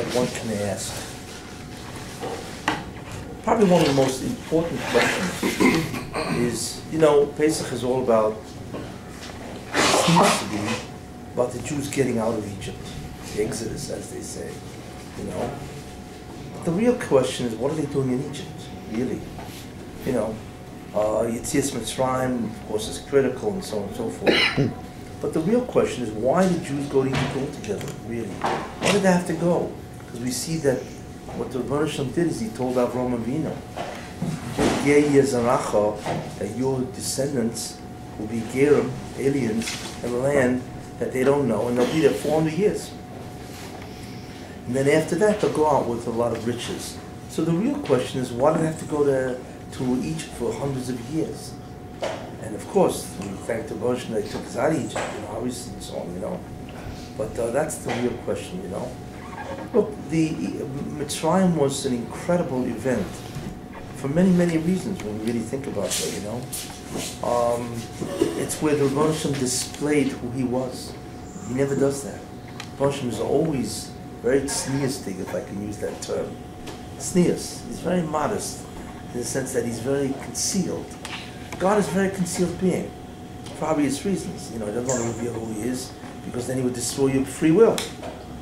that one can ask. Probably one of the most important questions is, Pesach is all about, seems to be, about the Jews getting out of Egypt, the Exodus, as they say, But the real question is, what are they doing in Egypt, really? Yetzias Mitzrayim, of course, is critical and so on and so forth. But the real question is, why did Jews go to Egypt altogether, really? Why did they have to go? Because we see that what the Rebbe Mendel did is he told Avraham Avinu, that your descendants will be Gerim, aliens, in a land that they don't know, and they'll be there 400 years. And then after that, they'll go out with a lot of riches. So the real question is, why did they have to go to Egypt for hundreds of years? And of course, we thank the Rebbe that he took us out of Egypt, obviously, and so on, But that's the real question, Look, the Mitzrayim was an incredible event for many, many reasons when we really think about that, It's where the Rebbe displayed who he was. He never does that. Rebbe is always very tzniustig, if I can use that term. Tznius. He's very modest in the sense that he's very concealed. God is a very concealed being, for obvious reasons. He doesn't want to reveal who he is, because then he would destroy your free will.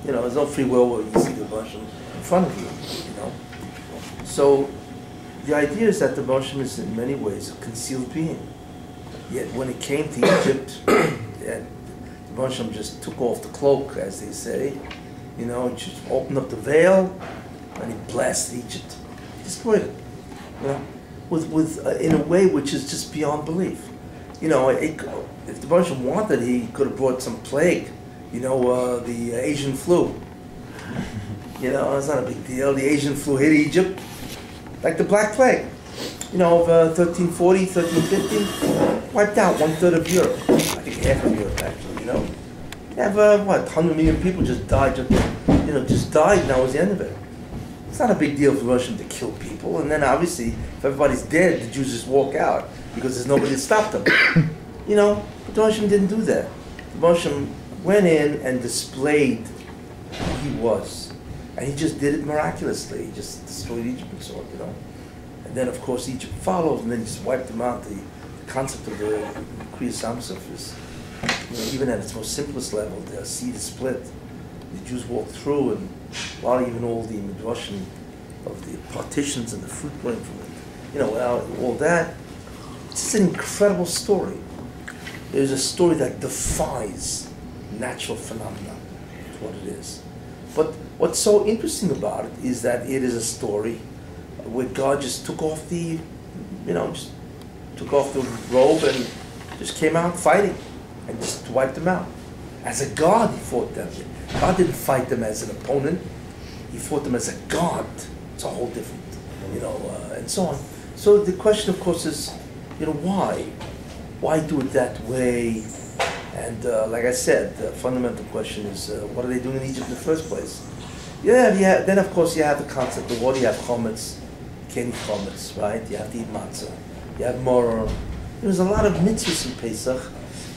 There's no free will where you see the Rebbe in front of you, So the idea is that the Rebbe is in many ways a concealed being. Yet when it came to Egypt, the Rebbe just took off the cloak, as they say, just opened up the veil, and he blasted Egypt. He destroyed it, in a way which is just beyond belief. If the Rebbe wanted, he could have brought some plague. The Asian flu. It's not a big deal. The Asian flu hit Egypt like the Black Plague. Of 1340, 1350, wiped out 1/3 of Europe. I think half of Europe, actually, You have, 100 million people just died, just died, and that was the end of it. It's not a big deal for Russian to kill people, and then obviously, if everybody's dead, the Jews just walk out, because there's nobody to stop them. But the Russian didn't do that. The Russian went in and displayed who he was. And he just did it miraculously. He just destroyed Egypt and so on, And then, of course, Egypt followed, and then he just wiped them out. The concept of the Kriyas Samsov is, even at its most simplest level, the sea is split. The Jews walked through, and while even all the midrashim of the partitions and the fruit going from it, all that, it's just an incredible story. There's a story that defies natural phenomena. That's what it is. But what's so interesting about it is that it is a story where God just took off the robe and just came out fighting and just wiped them out. As a God, he fought them. God didn't fight them as an opponent. He fought them as a God. It's a whole different, and so on. So the question, of course, is, why? Why do it that way? And like I said, the fundamental question is, what are they doing in Egypt in the first place? Then of course you have the concept of what you have chometz, can't eat chometz, right? You have to eat matzah, you have moror. There's a lot of mitzvahs in Pesach.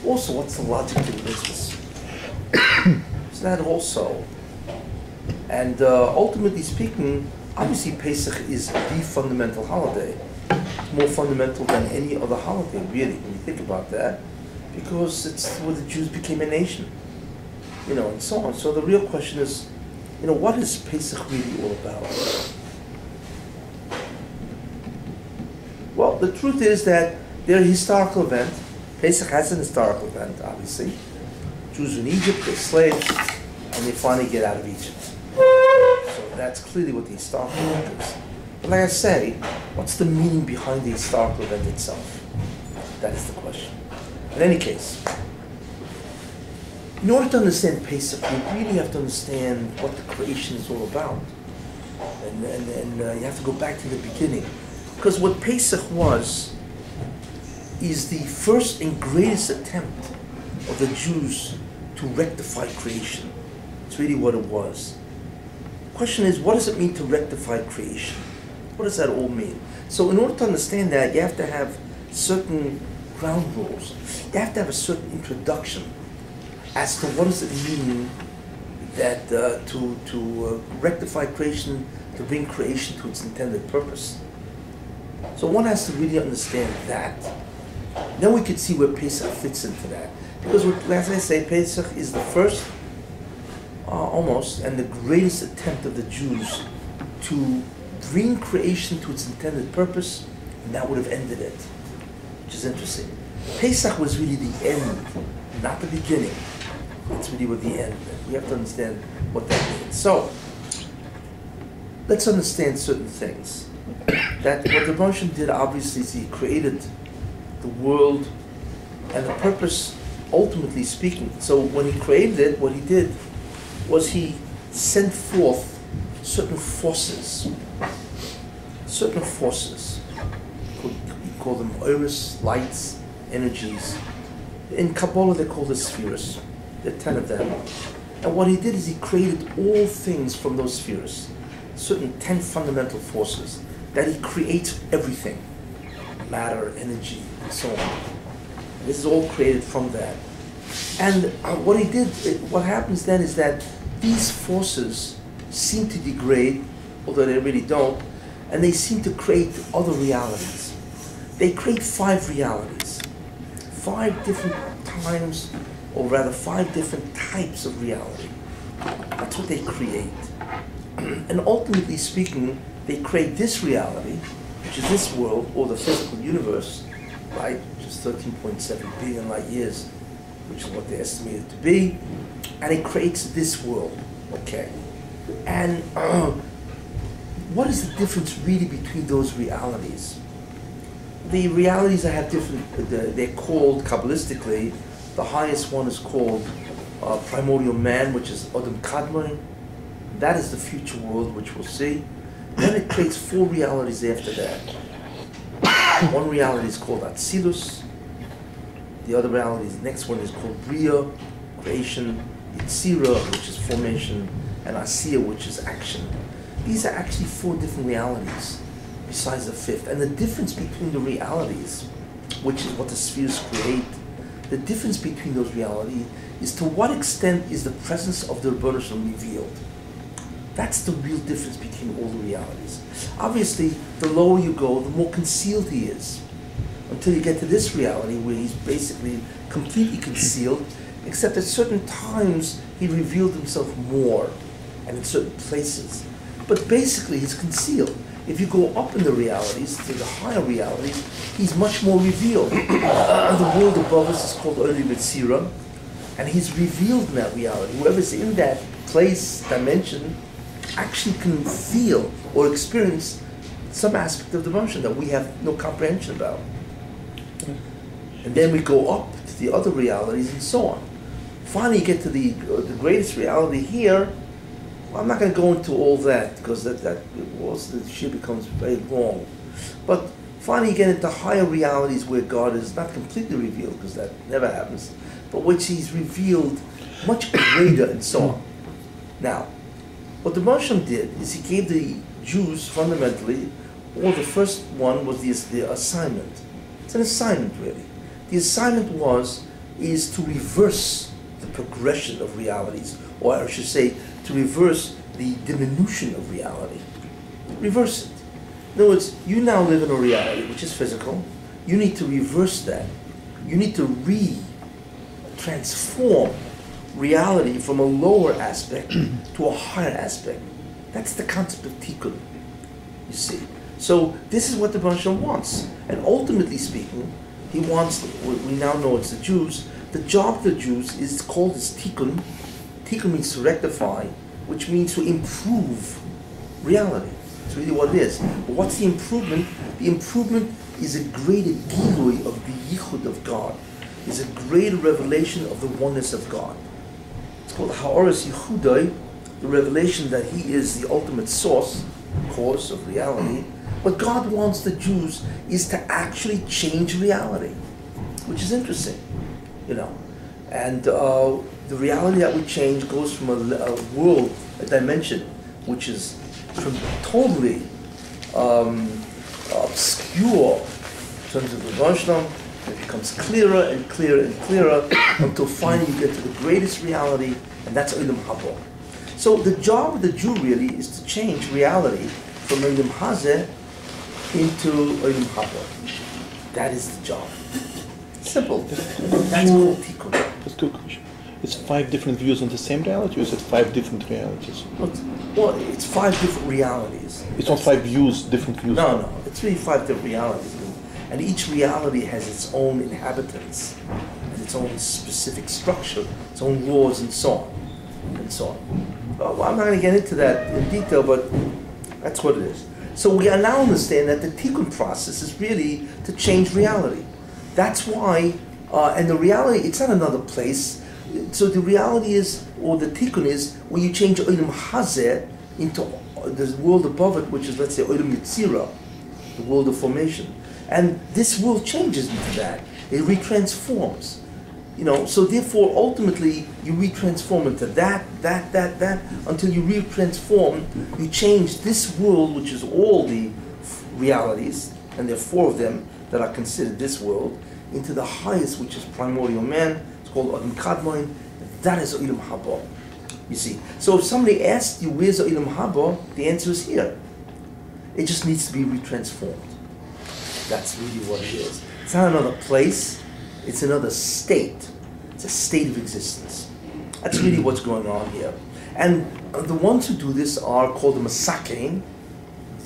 Also, what's the logic to the mitzvahs? So that also. And ultimately speaking, obviously Pesach is the fundamental holiday. It's more fundamental than any other holiday, really, when you think about that. Because it's where the Jews became a nation, and so on. So the real question is, what is Pesach really all about? Well, the truth is that they're a historical event. Pesach has an historical event, obviously. Jews in Egypt, they're slaves, and they finally get out of Egypt. So that's clearly what the historical event is. But like I say, what's the meaning behind the historical event itself? That is the question. In any case, in order to understand Pesach, you really have to understand what the creation is all about. And you have to go back to the beginning. Because what Pesach is the first and greatest attempt of the Jews to rectify creation. It's really what it was. The question is, what does it mean to rectify creation? What does that all mean? So in order to understand that, you have to have certain ground rules. You have to have a certain introduction as to what does it mean that to rectify creation, to bring creation to its intended purpose. So one has to really understand that. Then we could see where Pesach fits into that. Because, as I say, Pesach is the first, almost, and the greatest attempt of the Jews to bring creation to its intended purpose, and that would have ended it, which is interesting. Pesach was really the end, not the beginning. It's really what the end. We have to understand what that means. So, let's understand certain things. That what the Moshe did, obviously, is he created the world, and the purpose, ultimately speaking. So when he created it, what he did was he sent forth certain forces. We call them Oris, lights, energies. In Kabbalah, they call the spheres. There are 10 of them. And what he did is he created all things from those spheres, certain 10 fundamental forces, that he creates everything, matter, energy, and so on. This is all created from that. And what he did, what happens then is that these forces seem to degrade, although they really don't, and they seem to create other realities. They create 5 realities, 5 different times, or rather 5 different types of reality. That's what they create. And ultimately speaking, they create this reality, which is this world, or the physical universe, right, which is 13.7 billion light years, which is what they estimate it to be, and it creates this world, okay? And what is the difference really between those realities? The realities that have different, they're called, Kabbalistically, the highest one is called primordial man, which is Adam Kadmon. That is the future world, which we'll see. Then it creates 4 realities after that. One reality is called Atzilus. The other reality, the next one is called Bria, creation, Yitzira, which is formation, and Asiya, which is action. These are actually 4 different realities, besides the 5th. And the difference between the realities, which is what the spheres create, the difference between those realities is to what extent is the presence of the Rebbeinu Shalom revealed. That's the real difference between all the realities. Obviously, the lower you go, the more concealed he is. Until you get to this reality where he's basically completely concealed, except at certain times he revealed himself more, and in certain places. But basically he's concealed. If you go up in the realities, to the higher realities, he's much more revealed. The world above us is called Oli Mitzira, and he's revealed in that reality. Whoever's in that place, dimension, actually can feel or experience some aspect of the emotion that we have no comprehension about. And then we go up to the other realities and so on. Finally you get to the greatest reality here. Well, I'm not going to go into all that because the shit becomes very long. But finally you get into higher realities where God is not completely revealed, because that never happens, but which he's revealed much greater and so on. Now, what the Moshe did is he gave the Jews fundamentally, or the first one was the assignment. It's an assignment really. The assignment is to reverse the progression of realities, or I should say, to reverse the diminution of reality. Reverse it. In other words, you now live in a reality which is physical. You need to reverse that. You need to transform reality from a lower aspect to a higher aspect. That's the concept of tikkun, you see. So this is what the Moshe wants. And ultimately speaking, he wants, we now know it's the Jews, the job of the Jews is called as tikkun. Tikkun means to rectify, which means to improve reality. It's really what it is. But what's the improvement? The improvement is a greater gilui of the yichud of God. Is a greater revelation of the oneness of God. It's called Ha'oras Yichudai, the revelation that he is the ultimate source, cause of reality. What God wants the Jews is to actually change reality, which is interesting, you know. And the reality that we change goes from a world, a dimension, which is from totally obscure in terms of the Vashlam. It becomes clearer and clearer and clearer until finally you get to the greatest reality, and that's Olam Haba. So the job of the Jew really is to change reality from Olam Hazeh into Olam Haba. That is the job. Simple. That's called tikkun. That's a good question. It's 5 different views on the same reality, or is it 5 different realities? Well, it's 5 different realities. It's not 5 views, different views. No, it's really 5 different realities. And each reality has its own inhabitants, and its own specific structure, its own laws and so on. And so on. Well, I'm not going to get into that in detail, but that's what it is. So we now understand that the tikkun process is really to change reality. That's why, and the reality, it's not another place. So the reality is, or the tikkun is, when you change Olam Hazeh into the world above it, which is, let's say, Olam Yetzirah, the world of formation. And this world changes into that. It retransforms. So therefore, ultimately, you retransform into that, until you retransform, you change this world, which is all the realities, and there are 4 of them that are considered this world, into the highest, which is primordial man. It's called Adam Kadmon. That is Olam Haba. You see. So if somebody asks you, where's Olam Haba? The answer is here. It just needs to be retransformed. That's really what it is. It's not another place. It's another state. It's a state of existence. That's really what's going on here. And the ones who do this are called the Masakein,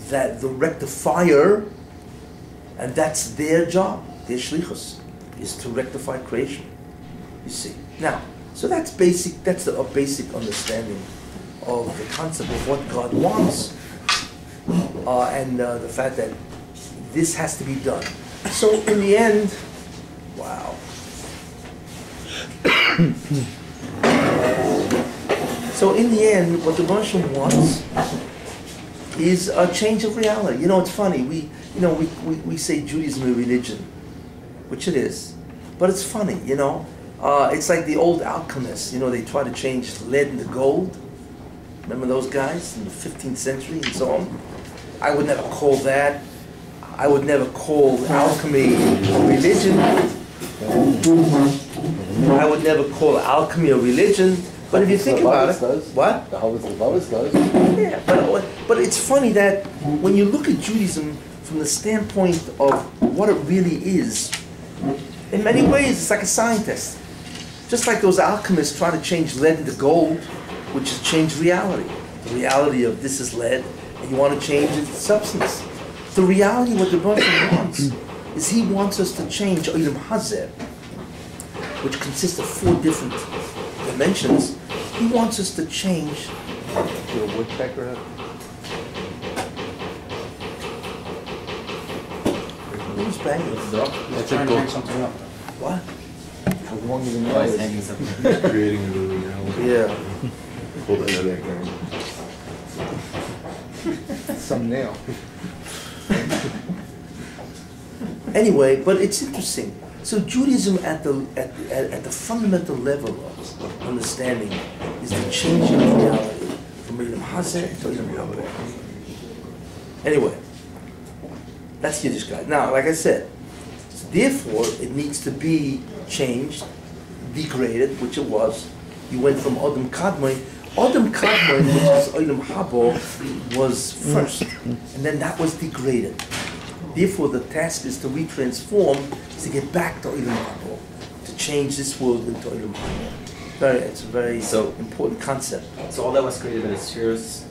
that the rectifier, and that's their job. Their shlichus is to rectify creation. You see. Now, so that's basic. That's a basic understanding of the concept of what God wants, and the fact that this has to be done. So in the end, wow. So in the end, what the Russian wants is a change of reality. It's funny. We say Judaism is a religion, which it is, but it's funny. It's like the old alchemists. They try to change lead into gold. Remember those guys in the 15th century and so on? I would never call that. I would never call alchemy a religion. I would never call alchemy a religion. But if you think about it, what? The Havas does. Yeah, but it's funny that when you look at Judaism from the standpoint of what it really is, in many ways it's like a scientist. Just like those alchemists try to change lead into gold, which is change reality. The reality of this is lead, and you want to change its substance. The reality, what the Rebbe wants, is he wants us to change Olam Hazeh, which consists of 4 different dimensions. He wants us to change. Do a woodpecker. Who's banging? That's a goat. Something up. What? Longer than hanging something. Creating a new reality. Yeah. Hold that again. Some nail. Anyway, but it's interesting. So Judaism at the fundamental level of understanding is the changing of reality from Olam Hazeh to Olam Haba. Anyway, that's Yiddishkeit. Now, like I said, therefore it needs to be changed, degraded, which it was. You went from Adam Kadmon. Adam Kadmon, which is Olam Haba, was first, and then that was degraded. Therefore, the task is to retransform, to get back to Olam Haba, to change this world into Olam Haba. It's a very important concept. So all that was created by the spheres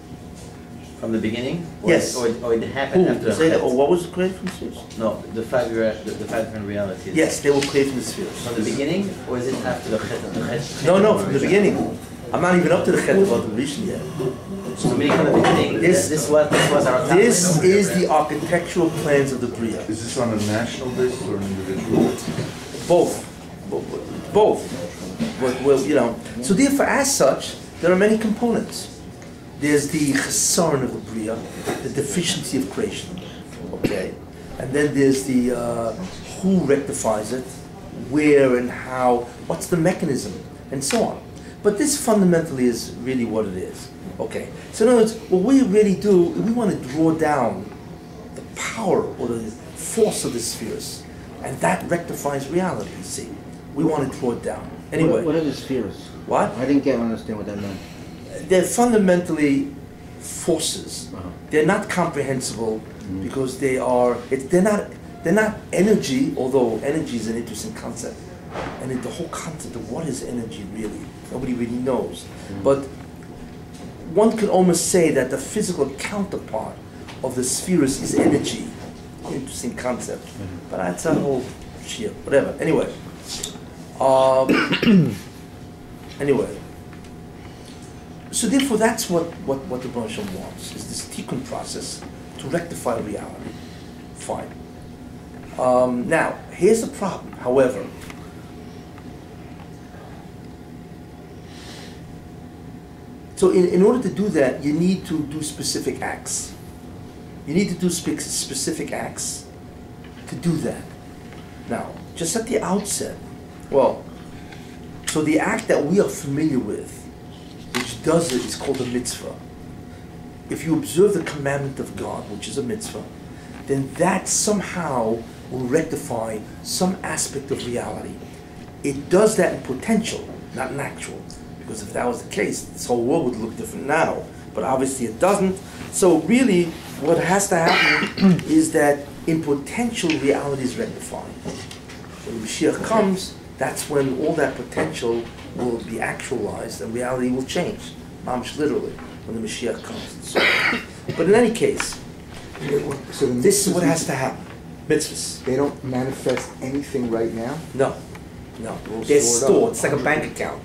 from the beginning? Yes. Or it happened after the say that, Chet? or what was created from the spheres? No, the 5 different realities. Yes, they were created from the spheres. From the beginning, or is it after the Chet? No, from the beginning. I'm not even up to the Chet of Adam Rishon yet. So meaning from the beginning, this was our time. This is the architectural plans of the Bria. Is this on a national basis or an individual? Both. Well, so therefore, as such, there are many components. There's the chesaron of the Bria, the deficiency of creation, okay? And then there's the who rectifies it, where and how, what's the mechanism, and so on. But this fundamentally is really what it is, okay? So in other words, what we really do, we want to draw down the power or the force of the spheres, and that rectifies reality, you see. We want to draw it down. Anyway. What are the spheres? What? I didn't understand what that meant. they're fundamentally forces. Uh-huh. They're not comprehensible because they're not energy, although energy is an interesting concept. And the whole concept of what is energy really, nobody really knows. But one could almost say that the physical counterpart of the spheres is energy. Interesting concept. But that's a whole shit, whatever. Anyway. Anyway. So therefore that's what the Baruch Hashem wants, is this tikkun process to rectify reality. Fine. Now, here's the problem, however. So in order to do that, you need to do specific acts. You need to do specific acts to do that. Now, just at the outset, well, so the act that we are familiar with, which does it, is called a mitzvah. If you observe the commandment of God, which is a mitzvah, then that somehow will rectify some aspect of reality. It does that in potential, not in actual. Because if that was the case, this whole world would look different now. But obviously it doesn't. So really, what has to happen is that in potential, reality is rectified. When Mashiach comes, that's when all that potential will be actualized and reality will change. Mamish literally, when the Mashiach comes. So, but in any case, So the this is what mitzvahs, has to happen. Mitzvahs. They don't manifest anything right now? No. All They're stored stored. up. It's like a bank account.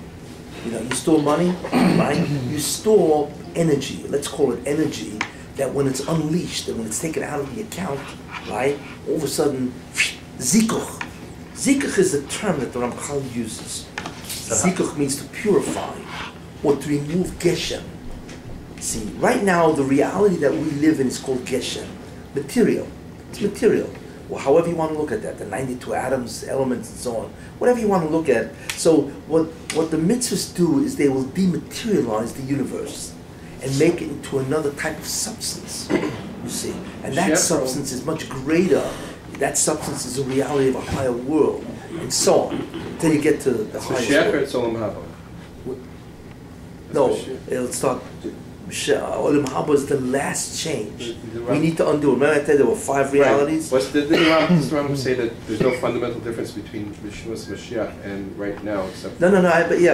You know, you store money, right? You store energy. Let's call it energy. That when it's unleashed and when it's taken out of the account, right? All of a sudden, zikuch. Zikuch is the term that the Ramchal uses. Zikuch means to purify or to remove geshem. See, right now the reality that we live in is called geshem, material. It's material. Well, however you want to look at that, the 92 atoms, elements, and so on, whatever you want to look at. So what the mitzvahs do is they will dematerialize the universe and make it into another type of substance, you see. And that substance is much greater. That substance is a reality of a higher world, and so on, until you get to the highest Mashiach or world. it's Olam Haba? No, Mashiach. it'll start. Olam Haba is the last change. The We need to undo it. Remember I said there were 5 realities? Right. Didn't Rambam say that there's no fundamental difference between Yeshua's Mashiach and right now, except No,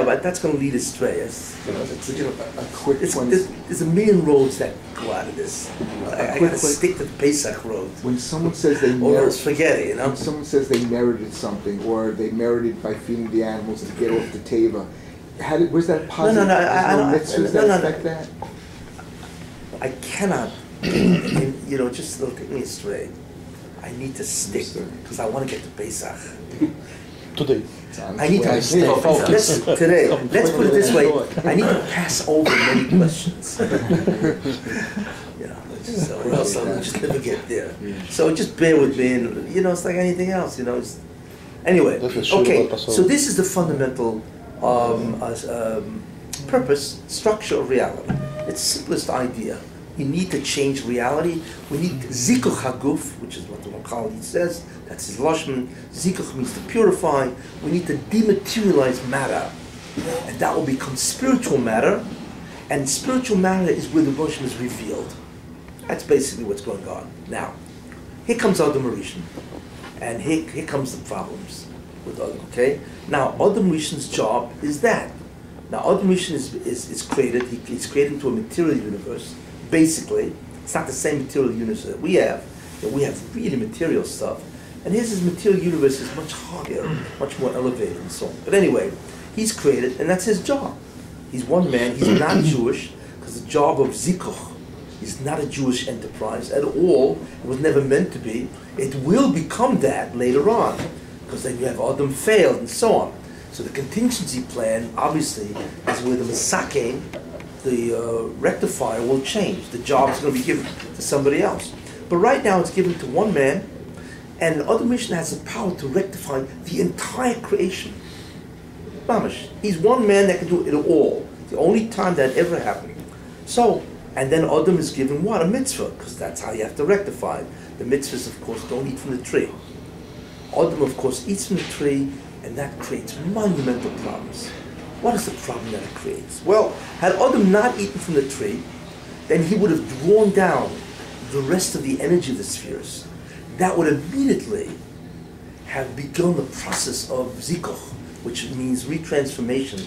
but that's going to lead astray. But, you know, a quick one. There's a million roads that go out of this. I got to stick to the Pesach road. When someone says they Or else merit, forget it, you know? when someone says they merited something, or they merited by feeding the animals to get off the teva, was that positive? I don't. Mitzvahs that affect that? I cannot, you know, just don't take me astray. I need to stick, because I want to get to Pesach. Today. I need to stay focused. Today, let's put it this way, I need to pass over many questions. You know, so or else I'll just never get there. So just bear with me, and, you know, it's like anything else, you know. Anyway, okay, so this is the fundamental purpose, structure of reality. It's the simplest idea. We need to change reality. We need zikuch haguf, which is what the Ramchal says. That's his lashon. Zikuch means to purify. We need to dematerialize matter, and that will become spiritual matter. And spiritual matter is where the Rosh is revealed. That's basically what's going on. Now, here comes Adam Rishon, and here comes the problems with Adam. Okay. Now, Adam Rishon's job is that. Now, Adam Rishon is created. He's created into a material universe. Basically, it's not the same material universe that we have. We have really material stuff, and his material universe is much higher, much more elevated, and so on. But anyway, he's created, and that's his job. He's one man. He's not Jewish, because the job of zikuch is not a Jewish enterprise at all. It was never meant to be. It will become that later on, because then you have Adam failed, and so on. So the contingency plan, obviously, is where the Masakein, the rectifier, will change. The job is going to be given to somebody else. But right now it's given to one man, and the other mission has the power to rectify the entire creation. Mamish. He's one man that can do it all. The only time that ever happened. So, and then Adam is given what? A mitzvah, because that's how you have to rectify it. The mitzvahs, of course, don't eat from the tree. Adam, of course, eats from the tree, and that creates monumental problems. What is the problem that it creates? Well, had Adam not eaten from the tree, then he would have drawn down the rest of the energy of the spheres. That would immediately have begun the process of zikuch, which means retransformation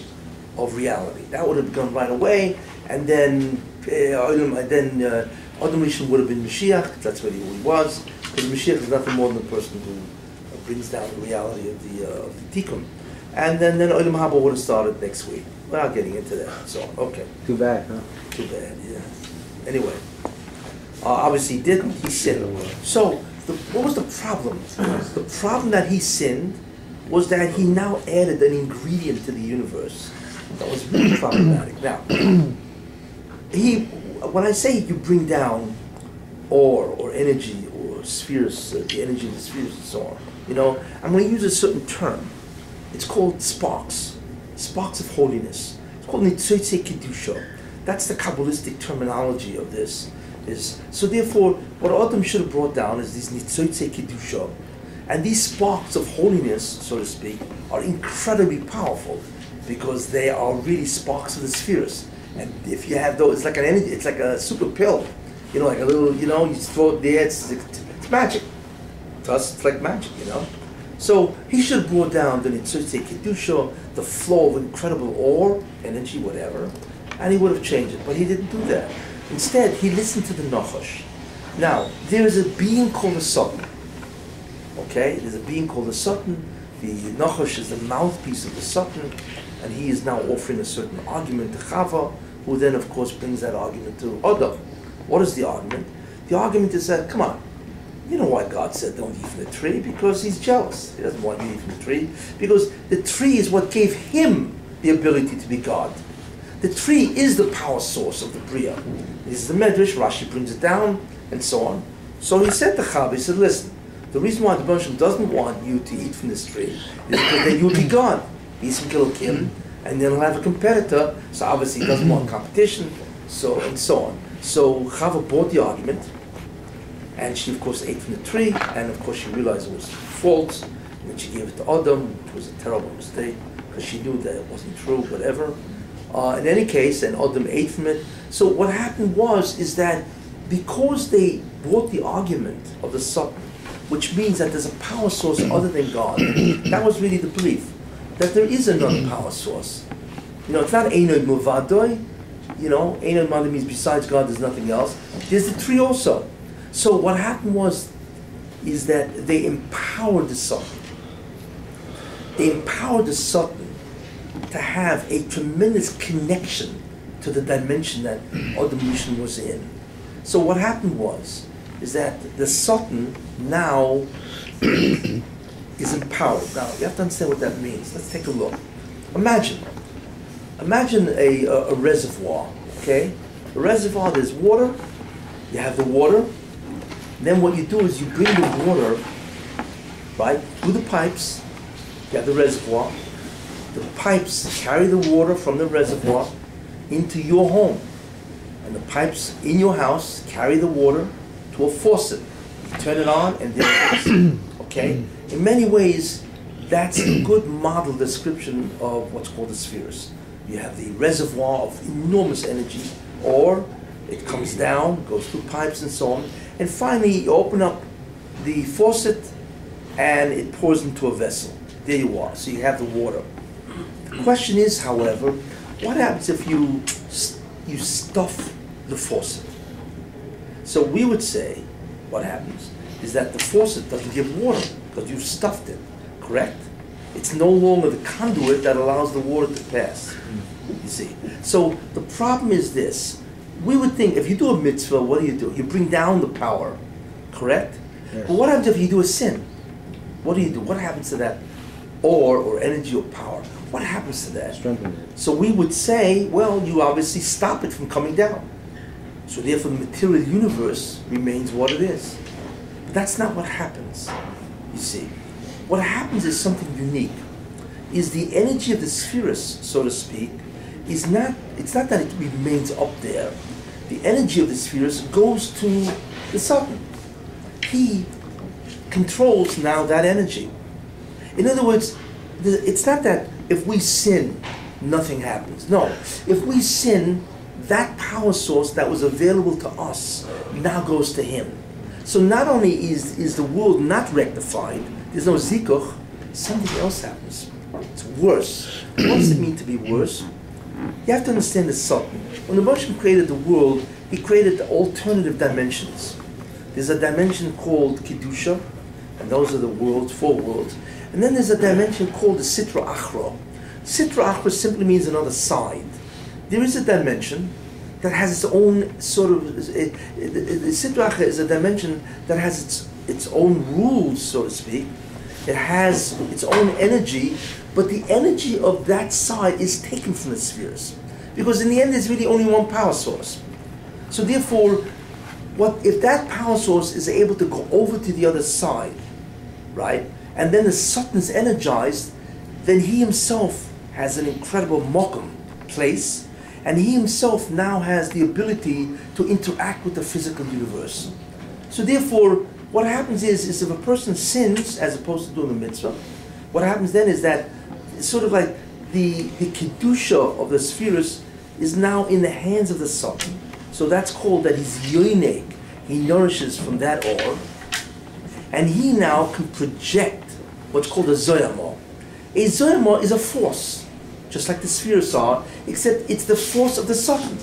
of reality. That would have begun right away, and then Adam Rishon would have been Mashiach. That's what he was, because Mashiach is nothing more than the person who brings down the reality of the tikkun. And then Olam Haba would have started next week. Without getting into that, so okay. Too bad, huh? Too bad, yeah. Anyway, obviously he didn't. He sinned. So what was the problem? The problem that he sinned was that he now added an ingredient to the universe that was really problematic. Now, when I say you bring down ore or energy or spheres, the energy of the spheres and so on, I'm going to use a certain term. It's called sparks of holiness. It's called Nitzotze Kedusha. That's the Kabbalistic terminology of this. So therefore, what Adam should have brought down is these Nitzotze Kedusha. And these sparks of holiness, so to speak, are incredibly powerful because they are really sparks of the spheres. And if you have those, it's like an energy, it's like a super pill. Like a little, you throw it there, it's magic. To us, it's like magic, So he should have brought down the Nitzotze Kedusha, the flow of incredible ore, energy, whatever, and he would have changed it. But he didn't do that. Instead, he listened to the Nachash. Now, there is a being called the Satan. Okay? There's a being called the Satan. The Nachash is the mouthpiece of the Satan, and he is now offering a certain argument to Chava, who then, of course, brings that argument to Adam. What is the argument? The argument is that, come on, you know why God said don't eat from the tree? Because he's jealous. He doesn't want you to eat from the tree. Because the tree is what gave him the ability to be God. The tree is the power source of the Bria. This is the Medrash, Rashi brings it down, and so on. So he said to Chava, he said, listen, the reason why the Baruch Shem doesn't want you to eat from this tree is because then you'll be God. He's going to kill him, and then he'll have a competitor, so obviously he doesn't want competition, and so on. So Chava bought the argument, and she of course ate from the tree, and of course she realized it was false, and then she gave it to Adam, which was a terrible mistake, because she knew that it wasn't true, whatever. In any case, and Adam ate from it. So what happened is that because they bought the argument of the Satan, which means that there's a power source other than God, that was really the belief, that there is another power source. It's not Einod Muvadoi, Einod Muvadoi means besides God there's nothing else. There's the tree also. So what happened is that they empowered the Satan. They empowered the Satan to have a tremendous connection to the dimension that Adam Rishon was in. So what happened is that the Satan now is empowered. Now you have to understand what that means. Let's take a look. Imagine a reservoir. Okay, a reservoir. There's water. You have the water. Then what you do is you bring the water right through the pipes. You have the reservoir. The pipes carry the water from the reservoir into your home. And the pipes in your house carry the water to a faucet. You turn it on and there it is. Okay? In many ways, that's a good model description of what's called the spheres. You have the reservoir of enormous energy, or it comes down, goes through pipes and so on, and finally you open up the faucet and it pours into a vessel. There you are. So you have the water. The question is, however, what happens if you stuff the faucet? So we would say what happens is that the faucet doesn't give water because you've stuffed it, correct? It's no longer the conduit that allows the water to pass, you see. So the problem is this. We would think if you do a mitzvah, what do? You bring down the power, correct? Yes. But what happens if you do a sin? What do? What happens to that ore or energy or power? What happens to that? Strengthen it. So we would say, well, you obviously stop it from coming down. So therefore the material universe remains what it is. But that's not what happens, you see. What happens is something unique. Is the energy of the spheres, so to speak, it's not that it remains up there. The energy of the spheres goes to the Satan. He controls now that energy. In other words, it's not that if we sin, nothing happens. No, if we sin, that power source that was available to us now goes to him. So not only is the world not rectified, there's no zikuch, something else happens. It's worse. What does it mean to be worse? You have to understand the Satan. When the Moshe created the world, he created the alternative dimensions. There's a dimension called Kedusha, and those are the worlds, 4 worlds. And then there's a dimension called the Sitra Achra. Sitra Achra simply means another side. There is a dimension that has its own sort of, the Sitra Achra is a dimension that has its own rules, so to speak. It has its own energy, but the energy of that side is taken from the spheres. Because in the end, there's really only one power source. So therefore, what if that power source is able to go over to the other side, right? And then the Satan is energized, then he himself has an incredible mokum place, and he himself now has the ability to interact with the physical universe. So therefore, what happens is if a person sins as opposed to doing a mitzvah, what happens then is that it's sort of like the kedusha of the spheres is now in the hands of the Satan. So that's called that he's yoinek. He nourishes from that ore, and he now can project what's called a zoyama. A zoyama is a force, just like the spheres are, except it's the force of the Satan.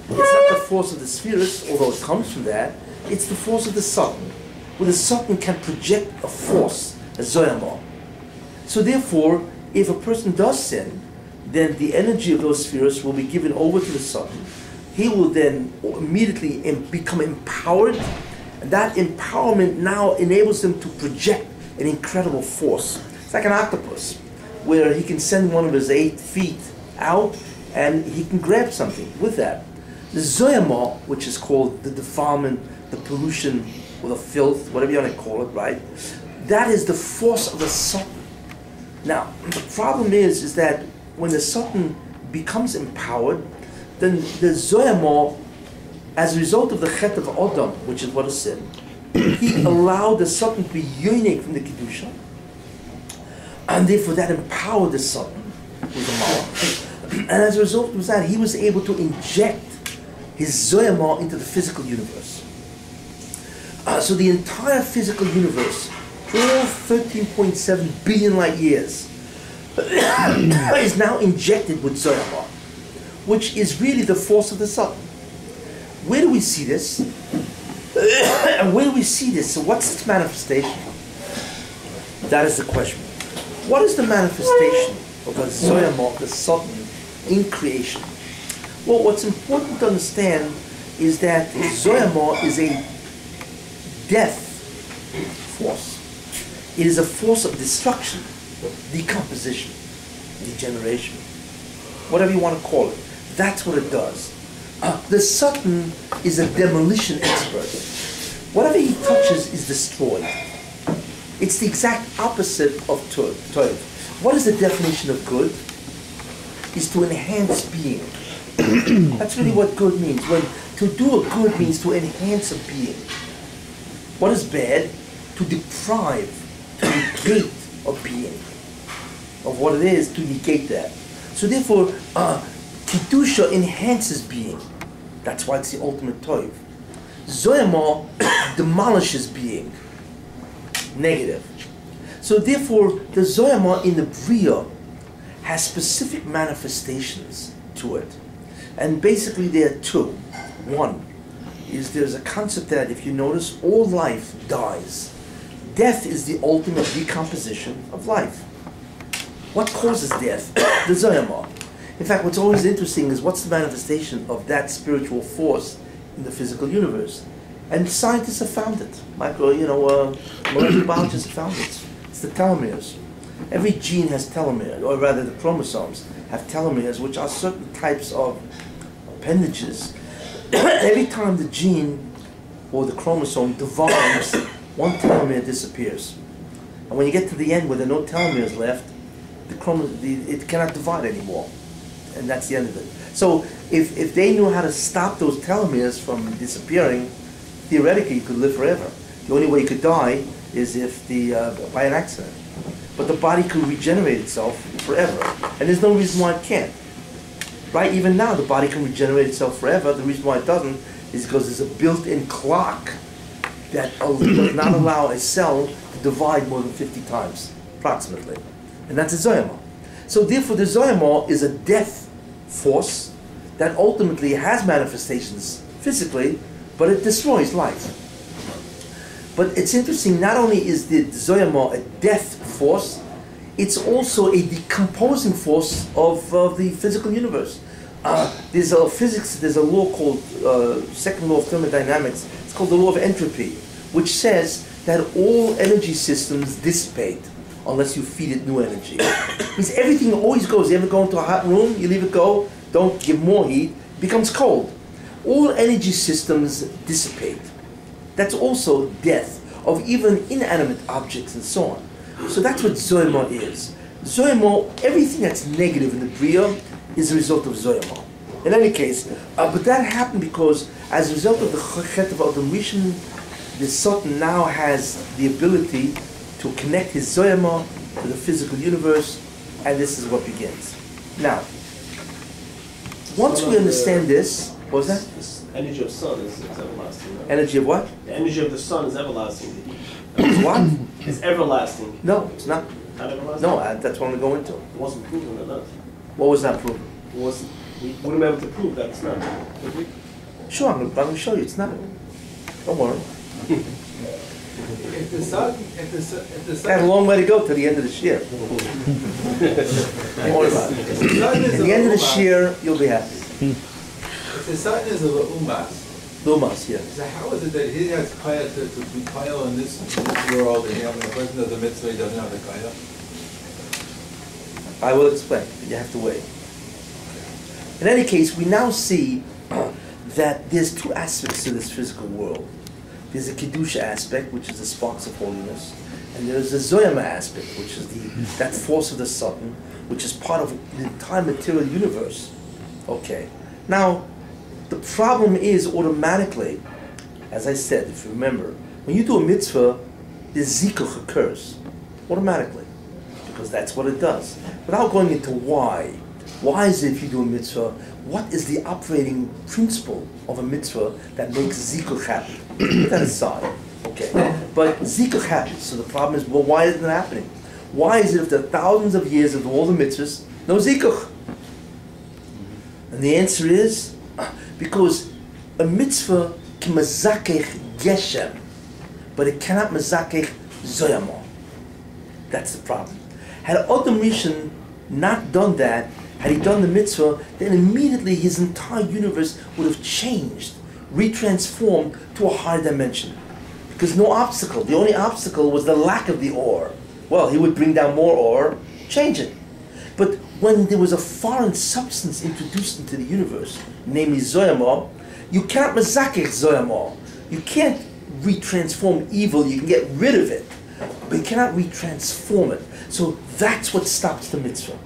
It's not the force of the spheres, although it comes from that. It's the force of the Satan, where the Satan can project a force, a zoyama. So therefore, if a person does sin, then the energy of those spheres will be given over to the Satan. He will then immediately become empowered, and that empowerment now enables him to project an incredible force. It's like an octopus, where he can send one of his 8 feet out, and he can grab something with that. The zoyama, which is called the defilement, the pollution, or the filth, whatever you want to call it, right? That is the force of the Satan. Now, the problem is that when the Satan becomes empowered, then the zoyama, as a result of the chet of Adam, which is what is sin, he allowed the Satan to be unique from the Kedusha, and therefore that empowered the Satan with the Malach. And as a result of that, he was able to inject his zoyama into the physical universe. So the entire physical universe, all 13.7 billion light years, is now injected with zoyama, which is really the force of the Satan. Where do we see this? And where do we see this? So what's its manifestation? That is the question. What is the manifestation of the zoyama, the Satan, in creation? Well, what's important to understand is that zoyama is a death force. It is a force of destruction, decomposition, degeneration, whatever you want to call it. That's what it does. The Satan is a demolition expert. Whatever he touches is destroyed. It's the exact opposite of Torah. What is the definition of good? Is to enhance being. That's really what good means. When to do a good means to enhance a being. What is bad? To deprive, to negate a being of what it is, to negate that. So therefore, Kedusha enhances being. That's why it's the ultimate toiv. Zoyama demolishes being. Negative. So therefore, the Zoyama in the Bria has specific manifestations to it. And basically there are 2. One is there's a concept that, if you notice, all life dies. Death is the ultimate decomposition of life. What causes death? The Zoyama. In fact, what's always interesting is what's the manifestation of that spiritual force in the physical universe. And scientists have found it. Molecular biologists have found it. It's the telomeres. Every gene has telomeres, or rather the chromosomes have telomeres, which are certain types of appendages. Every time the gene or the chromosome divides, one telomere disappears. And when you get to the end where there are no telomeres left, it cannot divide anymore. And that's the end of it. So if they knew how to stop those telomeres from disappearing, theoretically you could live forever. The only way you could die is if by an accident. but the body can regenerate itself forever. And there's no reason why it can't. Right? Even now, the body can regenerate itself forever. The reason why it doesn't is because there's a built-in clock that does not allow a cell to divide more than 50 times, approximately. And that's a zoyama. So therefore, the zoyama is a death force that ultimately has manifestations physically, but it destroys life. But it's interesting, not only is the zoyama a death force, it's also a decomposing force of the physical universe. There's a law called second law of thermodynamics. It's called the law of entropy, which says that all energy systems dissipate unless you feed it new energy. It means everything always goes. You ever go into a hot room, you leave it go, don't give more heat, it becomes cold. All energy systems dissipate. That's also death of even inanimate objects and so on. So that's what zoyama is. Zoyama, everything that's negative in the Bria is a result of zoyama. In any case, but that happened because as a result of the Chet of Adam Rishon, the Satan now has the ability to connect his zoyama to the physical universe, and this is what begins. Now, once we understand this, what was that? This energy of sun is everlasting. Right? Energy of what? The energy of the sun is everlasting. The heat. What? It's everlasting. No, it's not. Not everlasting? No, that's what I'm going to. It wasn't proven enough. What was that proven? It wasn't. We wouldn't be able to prove that it's not. Would we? Sure, I'm going to show you. It's not. Don't worry. If the sun, I have a long way to go to the end of this year. Don't worry about it. At the end of this year, you'll be happy. If the sun is a umas, Lumas, yeah. so how is it that he has kaya to be kaya in this world, and when the person does the mitzvah, he doesn't have the kaya? I will explain, but you have to wait. In any case, we now see that there's two aspects to this physical world. There's a Kedusha aspect, which is the sparks of holiness, and there's the Zoyama aspect, which is that force of the Satan, which is part of the entire material universe. Okay. Now, the problem is automatically, as I said, if you remember, when you do a mitzvah, the zikuch occurs automatically, because that's what it does. Without going into why is it if you do a mitzvah, what is the operating principle of a mitzvah that makes zikuch happen? Put that aside, okay. But zikuch happens, so the problem is, well, why isn't it happening? Why is it after thousands of years of all the mitzvahs, no zikuch? And the answer is, because a mitzvah can mazakech geshem, but it cannot mazakech zoyama. That's the problem. Had Adam Rishon not done that, had he done the mitzvah, then immediately his entire universe would have changed, retransformed to a higher dimension. Because no obstacle, the only obstacle was the lack of the ore. Well, he would bring down more ore, change it. But when there was a foreign substance introduced into the universe, namely zoyama, you cannot mazakech zoyama. You can't retransform evil, you can get rid of it, but you cannot retransform it. So that's what stops the mitzvah.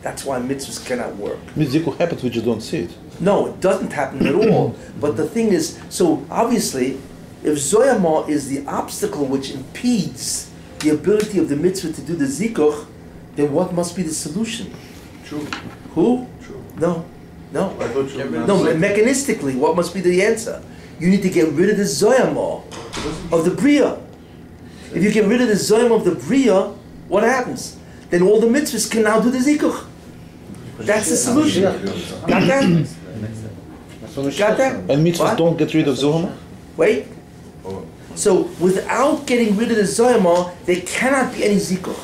That's why mitzvahs cannot work. Zikuch happens, we just don't see it. No, it doesn't happen at all. But the thing is, so obviously, if zoyama is the obstacle which impedes the ability of the mitzvah to do the zikuch, then what must be the solution? True. Who? True. No. I thought you were No, mechanistically, what must be the answer? You need to get rid of the zoyama of the bria. If you get rid of the zoyama of the bria, what happens? Then all the mitzvahs can now do the zikuch. That's the solution. Got that? Got that? And mitzvahs What? don't get rid of zohama? Wait. So without getting rid of the zoyama, there cannot be any zikuch.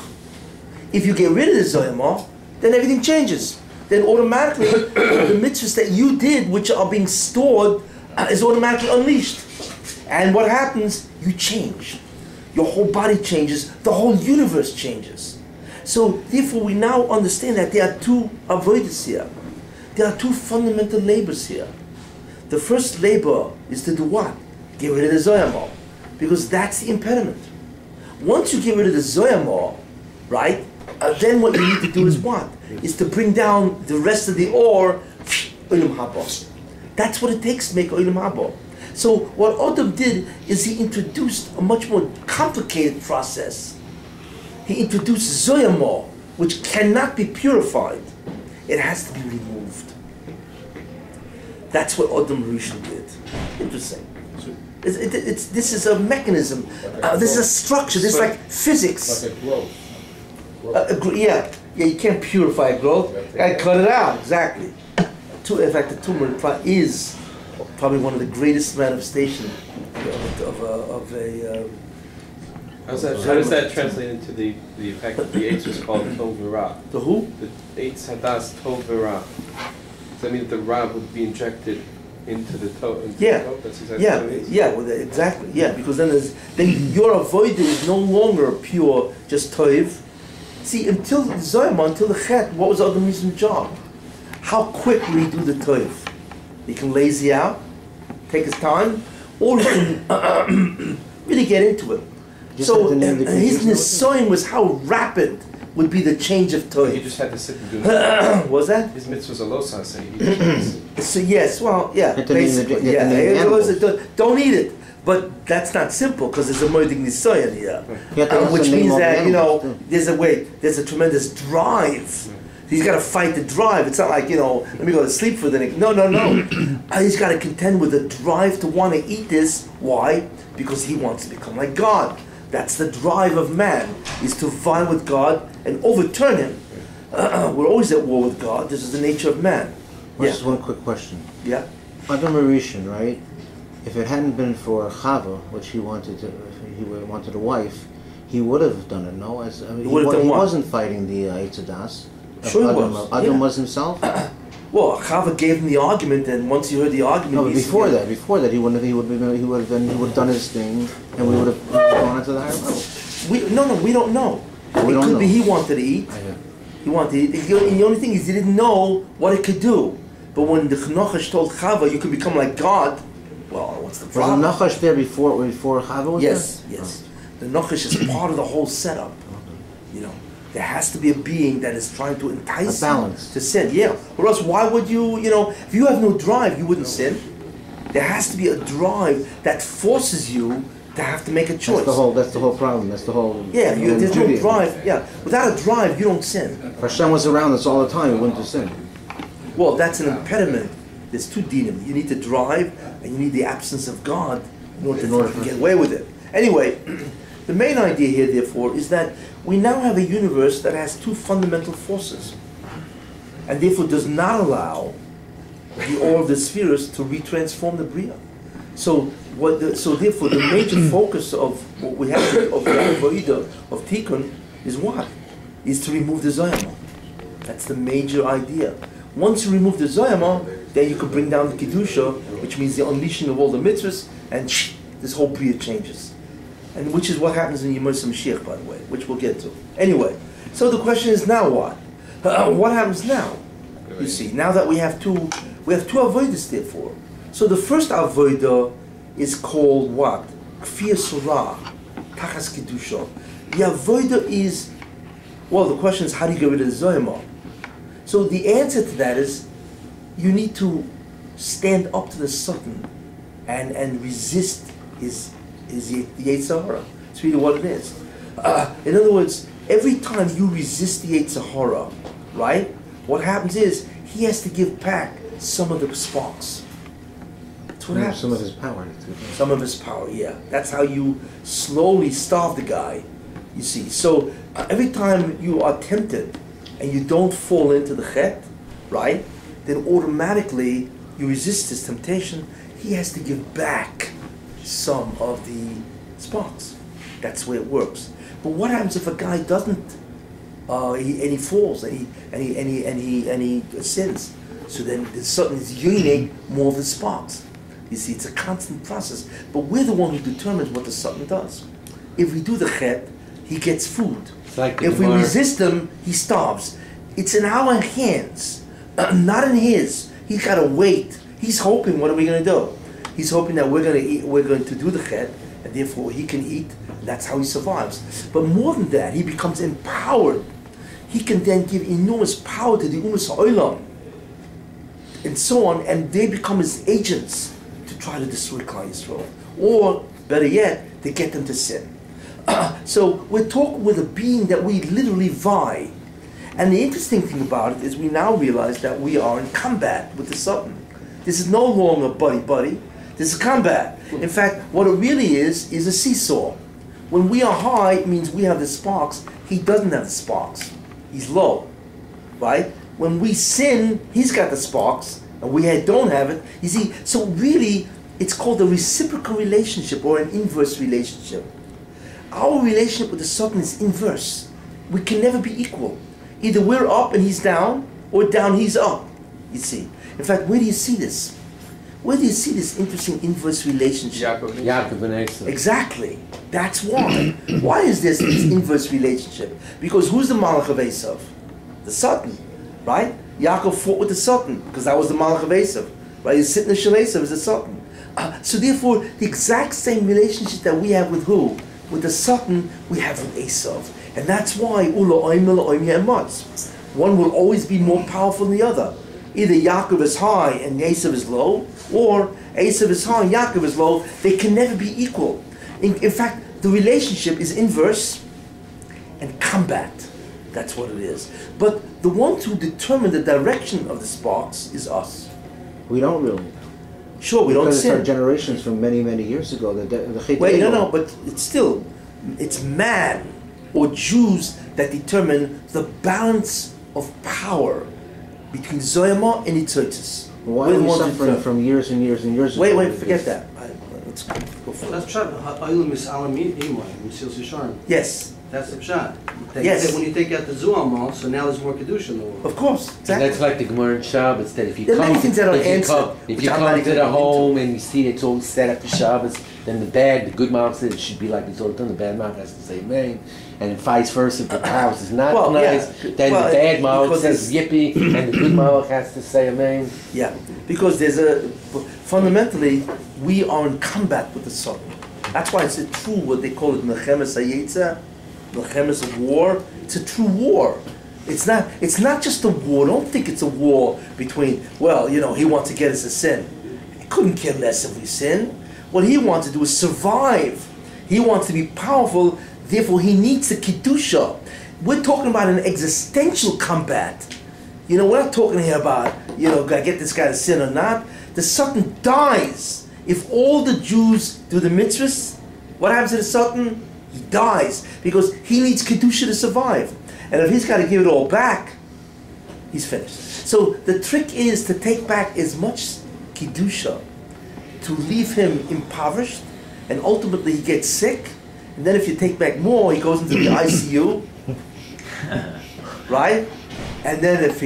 If you get rid of the zoyama, then everything changes. Then automatically, the mitzvahs that you did, which are being stored, is automatically unleashed. And what happens? You change. Your whole body changes. The whole universe changes. So therefore, we now understand that there are two avodas here. There are two fundamental labors here. The first labor is to do what? Get rid of the zoyama, because that's the impediment. Once you get rid of the zoyama, right? Then what you need to do is what? Is to bring down the rest of the ore, olam haba. That's what it takes to make olam haba. So what Adam did is he introduced a much more complicated process. he introduced Zoyama, which cannot be purified. It has to be removed. That's what Adam Rishon did. Interesting. This is a mechanism. This is a structure. This is like physics. Like a growth. Yeah, you can't purify growth. You gotta cut it out. Exactly. In fact, the tumor is probably one of the greatest manifestations of a. How does that translate into the fact that the Eitz was called Tov V'Ra? The who? The Eitz Hadas Tov V'Ra. Does that mean that the Ra would be injected into the Tov? Yeah. That's exactly Yeah, what it means? yeah, well, exactly. Yeah, because then your avoid is no longer pure, just toiv. See, until the Zoyama, until the Chet, what was Adam Rishon's job? How quick will he do the toiv? He can lazy out, take his time, or he can really get into it. So his nisoyim was how rapid would be the change of He toiv. just had to sit and do it. Was that? His mitzvahs are losa, so he just had to sit. So yes, well, yeah, Had to name the- basically, had to yeah. name the It was animals. don't eat it, but that's not simple because there's a moedik nisoyan here, You have to also which name means all the that animals, too. there's a tremendous drive. He's got to fight the drive. It's not like let me go to sleep for the next. No. He's got to contend with the drive to want to eat this. Why? Because he wants to become like God. That's the drive of man, is to vie with God and overturn him. We're always at war with God. This is the nature of man. Just one quick question. Yeah. Adam Rishon, right? If it hadn't been for Chava, which he wanted a wife, he would have done it. No, He would have done what? wasn't fighting the Eitzadas. Sure he was. Adam Yeah. was himself. Well, Chava gave him the argument, and once he heard the argument, No, but he said, before that, he would have done his thing, and we would have gone into the higher level. we don't know. We It don't could be know. he wanted to eat. He wanted to eat. The only thing is he didn't know what it could do. But when the Chnochash told Chava, you could become like God, well, what's the Was problem? the Nachash there before Chava was Yes, there? yes. The Nachash is part of the whole setup. There has to be a being that is trying to entice A balance. you to sin. Yeah. Or else, why would you? If you have no drive, you wouldn't sin. There has to be a drive that forces you to have to make a choice. That's the whole problem. That's the whole. Yeah, the whole there's no Judaism. drive. Yeah, without a drive, you don't sin. If Hashem was around us all the time, we wouldn't have sinned. Well, that's an impediment. There's two dinim. You need to drive, and you need the absence of God in order to get away with it. Anyway, the main idea here, therefore, is that we now have a universe that has two fundamental forces, and therefore does not allow the order of the spheres to retransform the Bria. So therefore, the major focus of what we have of the Avodah of Tikkun is what? Is to remove the Zoyama. That's the major idea. Once you remove the Zoyama, then you can bring down the Kedusha, which means the unleashing of all the mitzvahs, and this whole Bria changes. And which is what happens in Yemosha Mashiach, by the way, which we'll get to. Anyway, so the question is now what? What happens now? You see, now that we have two avodas, therefore. So the first avodah is called what? Kfir Surah, Tachas Kedusha. The avodah is, well, the question is how do you get rid of the Zoyama? So the answer to that is you need to stand up to the Satan and resist his Yetzer Hara. It's really what it is. In other words, every time you resist the Yetzer Hara, right, what happens is he has to give back some of the sparks. That's what happens. Some of his power. Some of his power, yeah. That's how you slowly starve the guy, you see. So every time you are tempted and you don't fall into the chet, right, then automatically you resist his temptation. He has to give back some of the sparks. That's the way it works. But what happens if a guy doesn't, he falls and he sins? So then the Satan is yearning more of the sparks. You see, it's a constant process. But we're the one who determines what the Satan does. If we do the chet, he gets food. If we resist him, he starves. It's in our hands, not in his. He's got to wait. He's hoping. What are we going to do? He's hoping that we're going to eat. We're going to do the chet, and therefore he can eat. And that's how he survives. But more than that, he becomes empowered. He can then give enormous power to the Umas Ha'olam, and so on, and they become his agents to try to destroy Klal Yisrael, or better yet, to get them to sin. So we're talking with a being that we literally vie. And the interesting thing about it is we now realize that we are in combat with the Satan. This is no longer buddy-buddy. This is combat. In fact, what it really is a seesaw. When we are high, it means we have the sparks. He doesn't have the sparks. He's low, right? When we sin, he's got the sparks, and we don't have it. You see, so really, it's called a reciprocal relationship or an inverse relationship. Our relationship with the Satan is inverse. We can never be equal. Either we're up and he's down, or down he's up. You see. In fact, where do you see this? Where do you see this interesting inverse relationship? Yaakov and Esau. Exactly. That's why. Why is this inverse relationship? Because who's the Malach of Esau? The Satan, right? Yaakov fought with the Satan because that was the Malach of Esau, right? He's sitting in Shel Esau as the Satan. So therefore, the exact same relationship that we have with who? With the Satan, we have with Esau. And that's why one will always be more powerful than the other. Either Yaakov is high and Esau is low, or Esau is high and Yaakov is low. They can never be equal. In fact, the relationship is inverse and combat. That's what it is. But the ones who determine the direction of the sparks is us. We don't really. Sure, we don't Because it's our sin. generations from many, many years ago. Wait, no, but it's man or Jews that determine the balance of power between Zoyama and Itzoitis. Why are we suffering from years and years and years ago? Wait, forget that. Let's go for it. That's pshat. Ha'olam is alam imay, Mesil Sisharim. Yes, That's the pshat. Yes. When you take out the Zuamal, so now there's more kedusha in the world. of course, And exactly. that's like the Gemara in Shabbos, that if you There are come, many things that are if you answered, come, if which you I'm come not to even the into. home and you see it's all set up for Shabbos, then the good mouth says it should be like it's all done, the bad mouth has to say amen. And vice versa, if the house is not Well, yeah. nice, then Well, the bad mouth because says yippee, and the good mouth has to say amen. Yeah, because fundamentally, we are in combat with the Satan. That's why it's a true, what they call it, Mechemes HaYetzer, Mechemes of war. It's a true war. It's not just a war. Don't think it's a war between, he wants to get us to sin. He couldn't care less if we sin. What he wants to do is survive. He wants to be powerful, therefore he needs the Kedusha. We're talking about an existential combat. We're not talking here about, gotta get this guy to sin or not. The Satan dies. If all the Jews do the mitzvahs, what happens to the Satan? He dies because he needs Kedusha to survive. And if he's got to give it all back, he's finished. So the trick is to take back as much Kedusha, to leave him impoverished, and ultimately he gets sick. And then if you take back more, he goes into the ICU, right? And then if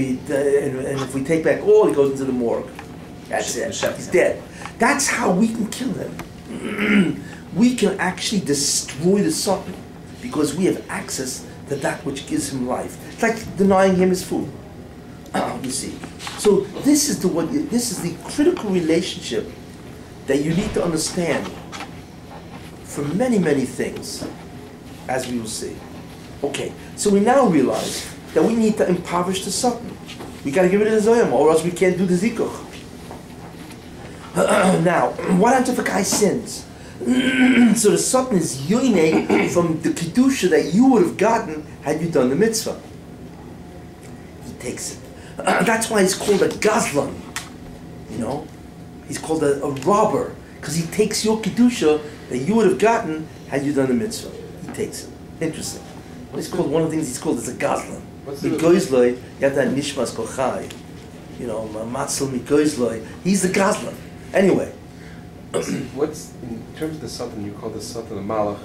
we take back all, he goes into the morgue. That's it. He's dead. That's how we can kill him. We can actually destroy the Satan because we have access to that which gives him life. It's like denying him his food. You see. So this is the critical relationship that you need to understand for many, many things, as we will see. Okay, so we now realize that we need to impoverish the Satan. We got to give it a Zoyam, or else we can't do the Zikuch. Now, what happens if a guy sins? So the Satan is yoineg from the Kedusha that you would have gotten had you done the mitzvah. He takes it. That's why he's called a Gazlan. He's called a robber, because he takes your Kedusha that you would have gotten had you done the mitzvah. He takes it. Interesting. He's called, one of the things he's called is a Gazlan. Mikoizloi, you have that Nishmas Kochai. Matzel Mikoizloi. He's the Gazlan. Anyway. What's, in terms of the Satan, you call the Satan a Malach.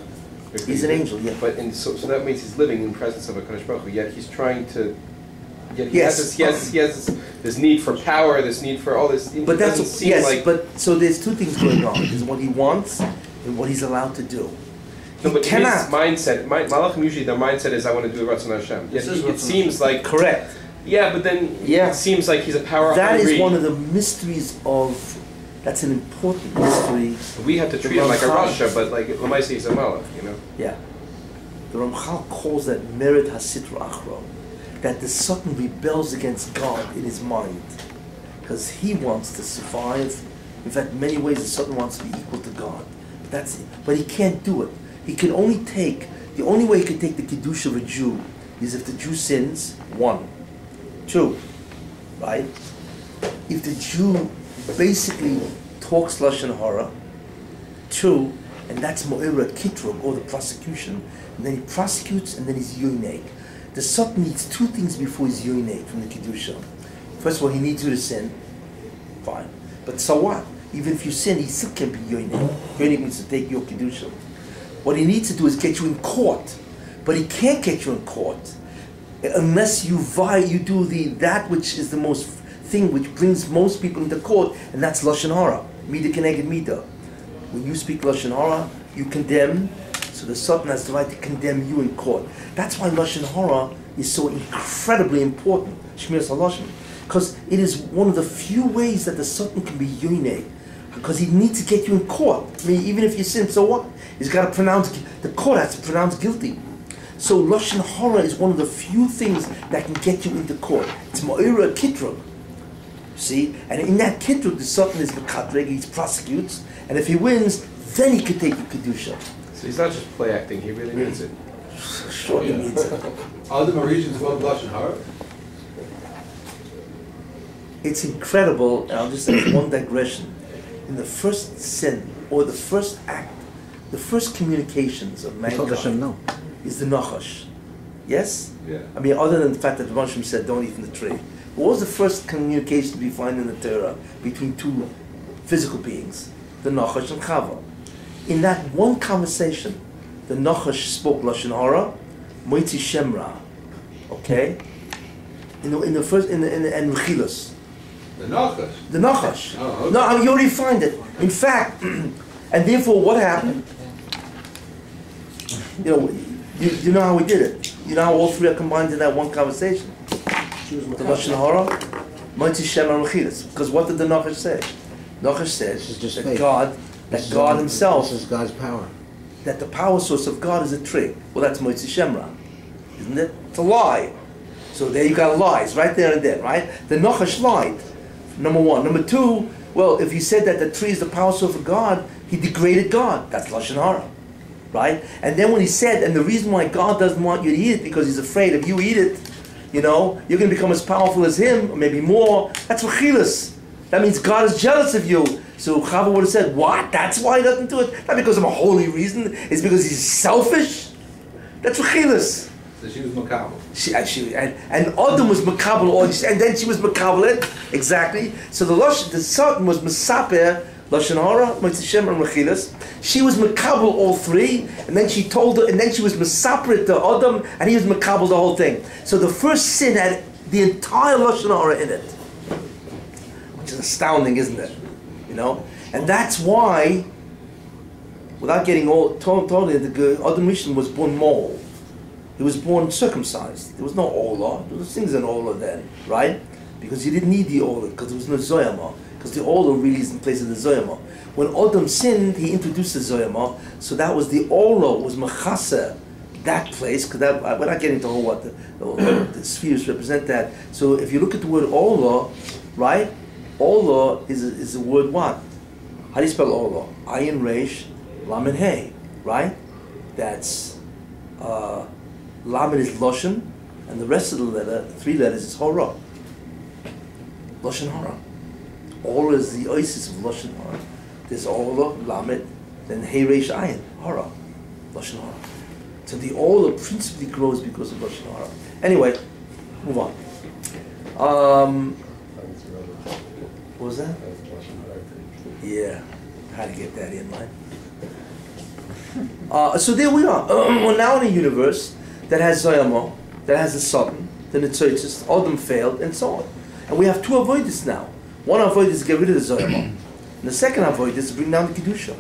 He's an angel, yeah. But so that means he's living in the presence of a Kadosh Baruch Hu, yet he's trying to... Yet he Yes. has this need for power, this need for all this... But it doesn't that's seem yes. like, But so there's two things going on. There's what he wants and what he's allowed to do. No, but cannot. his mindset, Malachim usually their mindset is I want to do the Ratzon Hashem. Yet it seems like... Correct. Yeah, but then Yeah. it seems like he's a power That hungry. is one of the mysteries of. That's an important mystery. We have to treat him like a Ramchal- Rasha, but like Lamaisi he's a Malach, Yeah. The Ramchal calls that merit hasitra achro, that the Satan rebels against God in his mind, because he wants to survive. In fact, in many ways, the Satan wants to be equal to God. But he can't do it. He can only take, the only way he can take the Kiddush of a Jew is if the Jew sins, 1. 2, right? If the Jew basically talks Lashon Hara, 2, and that's Mo'ira Kitrug, or the prosecution, and then he prosecutes, and then he's Yoineg. The Satan needs 2 things before he's Yoineg from the Kiddusha. First of all, he needs you to sin, fine. But so what? Even if you sin, he still can be Yoineg. Yoineg means to take your Kiddusha. What he needs to do is get you in court. But he can't get you in court unless you do that which is the most thing which brings most people into court, and that's Lashon Hara. Mida keneged Mida. When you speak Lashon Hara, you condemn, so the Satan has the right to condemn you in court. That's why Lashon Hara is so incredibly important, Shmiras HaLashon, because it is one of the few ways that the Satan can be Yoineg, because he needs to get you in court. I mean, even if you sin, so what? He's got to pronounce, the court has to pronounce guilty. So Lashon Hara is one of the few things that can get you into court. It's Ma'ira Kitrug. See? And in that Kitrug, the Satan is Mekatreg, he prosecutes, and if he wins, then he can take the Kedusha. So he's not just play acting, he really needs it. Sure, he needs it. Are the Mauritians called Lashon Hara? It's incredible, and I'll just say one digression. In the first sin, or the first act, the first communications of mankind no. is the Nachash. Yes? Yeah. I mean, other than the fact that the Moshe said, don't eat from the tree. What was the first communication we find in the Torah between 2 physical beings? The Nachash and Chava. In that one conversation, the Nachash spoke Lashon Hara, Moitzi Shemra. Okay? In the first, and Mechilus. The Nachash. The Nachash. Oh, okay. No, I mean, you already find it. In fact, and therefore what happened? You know how we did it. You know how all 3 are combined in that one conversation. The Lashon Hara, Moitzi Shemra and Mechilus. Because what did the Nachash say? Nachash says that faith. God himself, This is God's power. that the power source of God is a tree. Well, that's Moitzi Shemra, isn't it? It's a lie. So there you got lies, right there and then, right? The Nachash lied, number 1. Number 2, well, if he said that the tree is the power source of God, he degraded God. That's Lashon Hara, right? And then when he said, and the reason why God doesn't want you to eat it, because he's afraid if you eat it, you're going to become as powerful as him, or maybe more. That's Mechilus. That means God is jealous of you. So Chava would have said, what? That's why he doesn't do it? Not because of a holy reason. It's because he's selfish. That's Mechilus. So she was Makabel. And Adam was Makabel, and then she was Makabel it. Exactly. So the Satan was Mesaper, Lashon Hara, Moitzi Shemra, and Mechilus. She was Makabel all 3, and then she told her, and then she was Mesaper to Adam, and he was Makabel the whole thing. So the first sin had the entire Lashon Hara in it. Which is astounding, isn't it? And that's why, without getting all totally, the Adam Rishon was born mole. He was born circumcised. There was no Ola. There was things in Ola then, right? Because you didn't need the Ola, because there was no Zoyama. Because the Ola really is in place of the Zoyama. When Adam sinned, he introduced the Zoyama. So that was the Ola, was Machasa, that place, because we're not getting into what the spheres represent that. So if you look at the word Ola, right? Ola is the word what? How do you spell Ola? Ayin Reish, Lamed Hey, right? That's Lamed is Loshen, and the rest of the 3 letters is Hora. Loshen Hora. Ola is the oasis of Loshen Hora. There's Ola, Lamed, then Hey Reish Ayin, Hora. Loshen Hora. So the Ola principally grows because of Loshen Hora. Anyway, move on. What was that? Yeah, how to get that in, right? So there we are. We're now in a universe that has Zayama, that has the Satan, the Netzoitzis, Adam failed, and so on. And we have 2 avoiders now. One avoidus is to get rid of the Zayama. And the second avoidus is to bring down the Kedusha.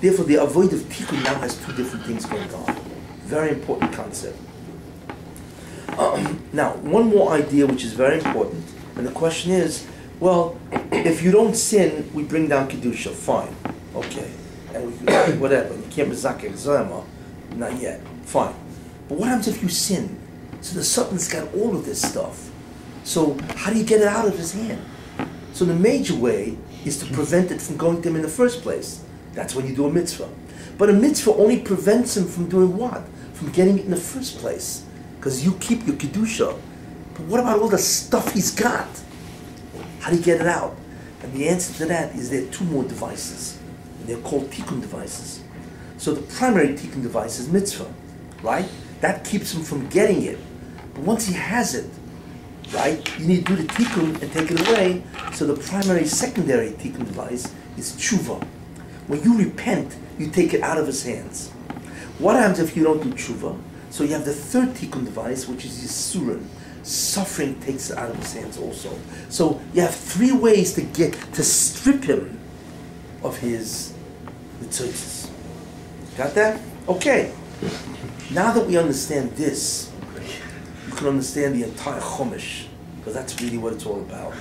Therefore, the avoid of Tikkun now has 2 different things going on. Very important concept. Now, one more idea which is very important, and the question is, well, if you don't sin, we bring down Kedusha, fine, okay. And we whatever, you can't Mezakeh Zayama, not yet, fine. But what happens if you sin? So the Satan's got all of this stuff. So how do you get it out of his hand? So the major way is to prevent it from going to him in the first place. That's when you do a mitzvah. But a mitzvah only prevents him from doing what? From getting it in the first place. Because you keep your kedusha. But what about all the stuff he's got? How do you get it out? And the answer to that is there are two more devices. And they're called tikkun devices. So the primary tikkun device is mitzvah, right? That keeps him from getting it. But once he has it, right, you need to do the tikkun and take it away. So the primary, secondary tikkun device is tshuva. When you repent, you take it out of his hands. What happens if you don't do tshuva? So you have the third tikkun device, which is yisurin. Suffering takes it out of his hands also. So you have three ways to strip him of his tzitzis. Got that? Okay. Now that we understand this, you can understand the entire Chumash, because that's really what it's all about.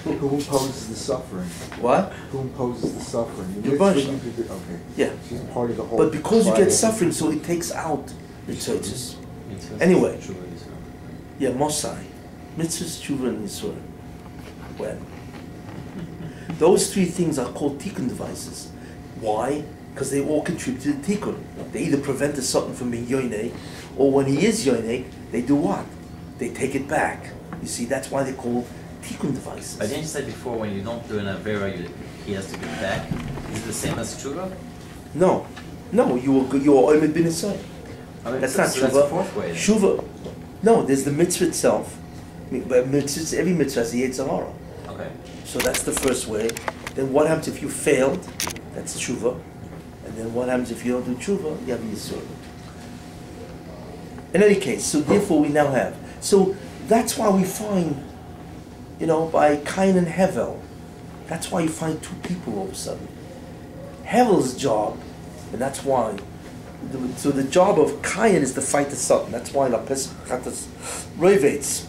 Who imposes the suffering? What? Who imposes the suffering? The bunch. Okay. Yeah. She's part of the whole. But because you get triad. suffering, so it takes out the tzitzis. Anyway. Yeah, Mosai. Mitzvahs, tshuva, and yisur. When? Those three things are called tikkun devices. Why? Because they all contribute to the tikkun. They either prevent the satan from being yoineg, or when he is yoineg, they do what? They take it back. You see, that's why they're called tikkun devices. But didn't you say before when you don't do an avera, he has to give it back? Is it the same as tshuva? No. No, you are oimid bin Yisrael. I mean, That's not so that's the tshuva. fourth way. Shuva. No, there's the mitzvah itself. But every mitzvah has the Yetzer Hara. Okay. So that's the first way. Then what happens if you failed? That's tshuva. And then what happens if you don't do tshuva? You have yisur. In any case, so therefore we now have. So that's why we find, by Cain and Hevel, that's why you find two people all of a sudden. Hevel's job, and that's why. So the job of Cain is to fight the Satan. That's why La Pesach Roivates.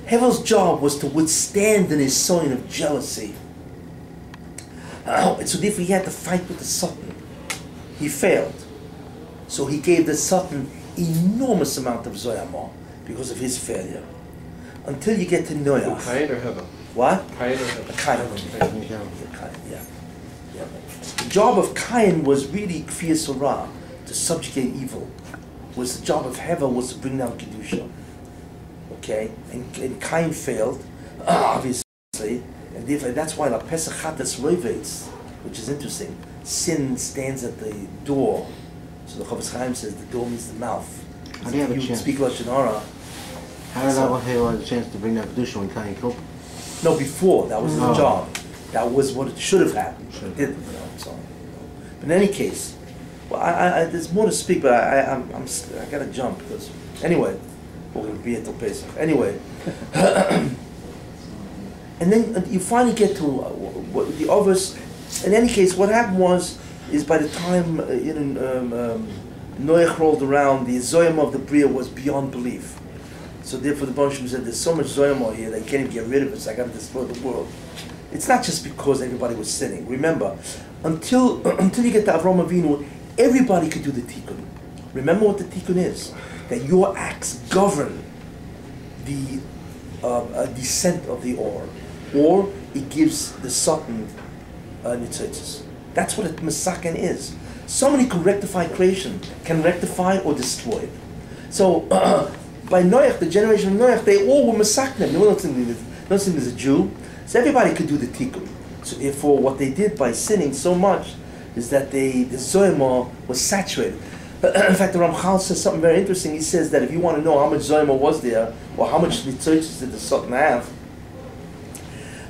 Hevel's job was to withstand an sign of jealousy. And so therefore he had to fight with the Satan. He failed. So he gave the Satan enormous amount of Zoyamah because of his failure. Until you get to Noach. Cain or Hevel? What? Cain or Hevel? Cain, yeah. The job of Cain was really Kfir Surah, to subjugate evil. Was the job of Hevel was to bring down Kedusha. Okay? And Cain failed, obviously. And therefore, that's why La Pesach Chatas Roivates, which is interesting. Sin stands at the door. So the Chavetz Chaim says the door means the mouth. How do you have a You chance? speak Lashon Hara. How did Avraham have a chance to bring down Kedusha when Cain killed him? No, before. That was the Oh. job. That was what it should have happened. It didn't. So. But in any case, well, there's more to speak, but I gotta jump because anyway, we're gonna be until Pesach. Anyway, and then you finally get to what the others. In any case, what happened is by the time Noach rolled around, the Zoyam of the Bria was beyond belief. So therefore, the Banshim said, "There's so much Zoyam here, they can't even get rid of it. So I got to destroy the world." It's not just because everybody was sinning. Remember, until you get to Avraham Avinu, everybody could do the tikkun. Remember what the tikkun is: that your acts govern the descent of the or it gives the Satan nitzitzis. That's what a masaken is. Somebody can rectify creation, can rectify or destroy it. So by Noach, the generation of Noach, they all were masakenim. No one is a Jew. So everybody could do the tikkun. So therefore, what they did by sinning so much is that the zoyma was saturated. In fact, the Ramchal says something very interesting. He says that if you want to know how much zoyma was there, or how much nitzotzos did the Satan have,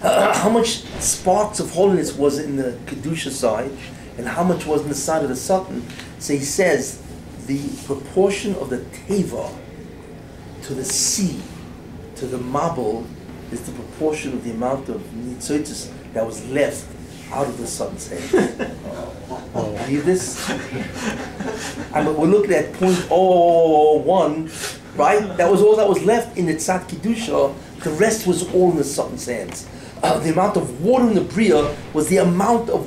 how much sparks of holiness was in the Kedusha side, and how much was in the side of the Satan. So he says the proportion of the teva to the sea, to the mabul, is the proportion of the amount of nitzotzos that was left out of the Satan's hand. Believe this? I mean, we're looking at 0.001, right? That was all that was left in the Tzad Kedusha. The rest was all in the Satan's hands. The amount of water in the Bria was the amount of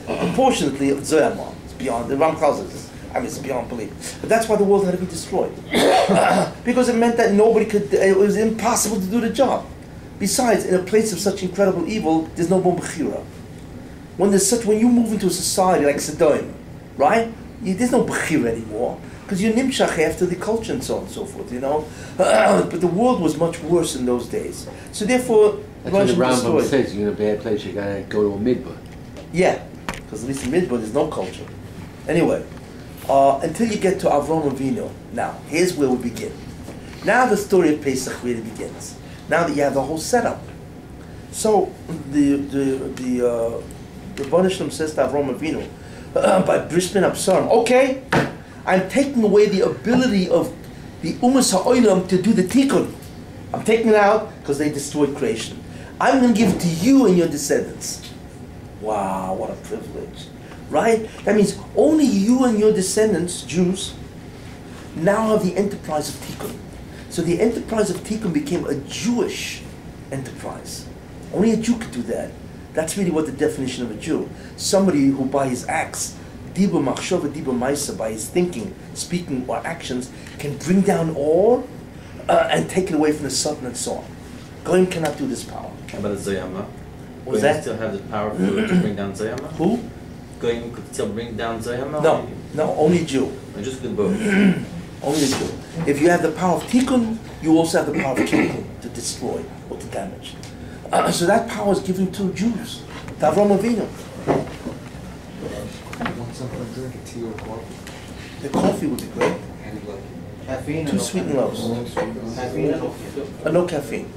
proportionately of Zoyama. It's beyond, the Ramchal says this. I mean, it's beyond belief. But that's why the world had to be destroyed. Because it meant that nobody could, it was impossible to do the job. Besides, in a place of such incredible evil, there's no more Bechira. when you move into a society like Sodom, right? There's no bechira anymore because you're nimshach after the culture and so on and so forth, you know. But the world was much worse in those days. So therefore, That's what the Rambam says. You're in a bad place. You gotta go to a midbar. Yeah, because at least in midbar there's no culture. Anyway, until you get to Avram Avinu. Now, here's where we begin. Now the story of Pesach really begins. Now that you have the whole setup. So the Rebbeinu Shalom says to Avram Avinu, by Bris Ben Absarim, okay, I'm taking away the ability of the Umas HaOlam to do the Tikkun. I'm taking it out because they destroyed creation. I'm going to give it to you and your descendants. Wow, what a privilege. Right? That means only you and your descendants, Jews, now have the enterprise of Tikkun. So the enterprise of Tikkun became a Jewish enterprise. Only a Jew could do that. That's really what the definition of a Jew. Somebody who by his acts, Dibur Machshava, Dibur Maisa, by his thinking, speaking, or actions, can bring down all and take it away from the Satan and so on. Goyim cannot do this power. How about the Zayama? Was Goyim that? still have the power to bring down Zayama? Who? Goyim could still bring down Zayama? No, only Jew. Or just the both? Only Jew. If you have the power of Tikkun, you also have the power of Kilkul, to destroy or to damage. So that power is given to Jews, to Avram Avinu. Want something to drink, a tea or coffee? The coffee would be great. How do you like it? Caffeine. 2 sweetened loaves. Caffeine. No caffeine.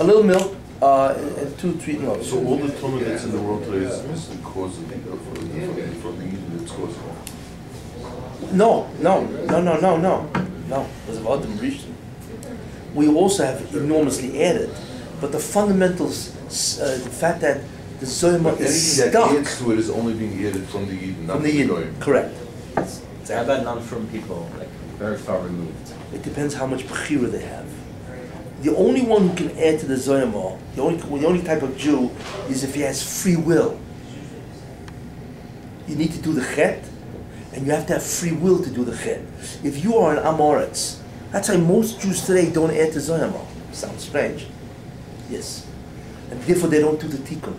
A little milk and 2 sweetened loaves. So all the trauma that's in the world today is because of the Eden, it's caused of. No. There's a lot of reason. We also have enormously added, but the fundamentals, the fact that the Zohar is Anything stuck that adds to it is only being added from the Eden, not from the from the Yid. Goyim. Correct. How about non-from people, like very far removed? It depends how much bechira they have. The only one who can add to the Zoyama, the only type of Jew, is if he has free will. You need to do the chet, and you have to have free will to do the chet. If you are an Amoritz, that's why most Jews today don't add to Zoyama. Sounds strange. Yes. And therefore they don't do the Tikkun.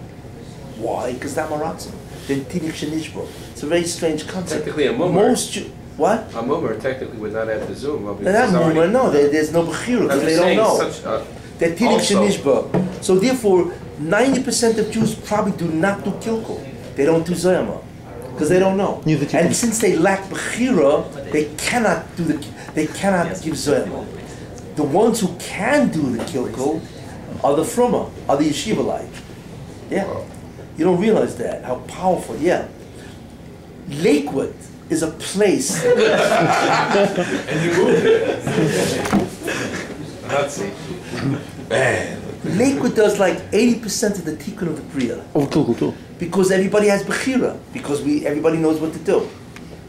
Why? Because they're Amoritzim. They're Tinik Shenishbo. It's a very strange concept. Technically a mummer. Most what? A mummer technically would not have the Zoom. Well, They're not Mumma, no, there's no Bechira, because they don't know. They're Tinik Shenishba. So therefore, 90% of Jews probably do not do Kilkul. They don't do Zoyama, because they don't know. And since they lack Bechira, they cannot give Zoyama. The ones who can do the Kilkul are the Fruma, are the Yeshiva-like. Yeah. You don't realize that, how powerful, yeah. Lakewood is a place. And you moved it. Man. Lakewood does like 80% of the tikkun of the Bria. Of Kilkul too. Because everybody has Bechira. Because everybody knows what to do.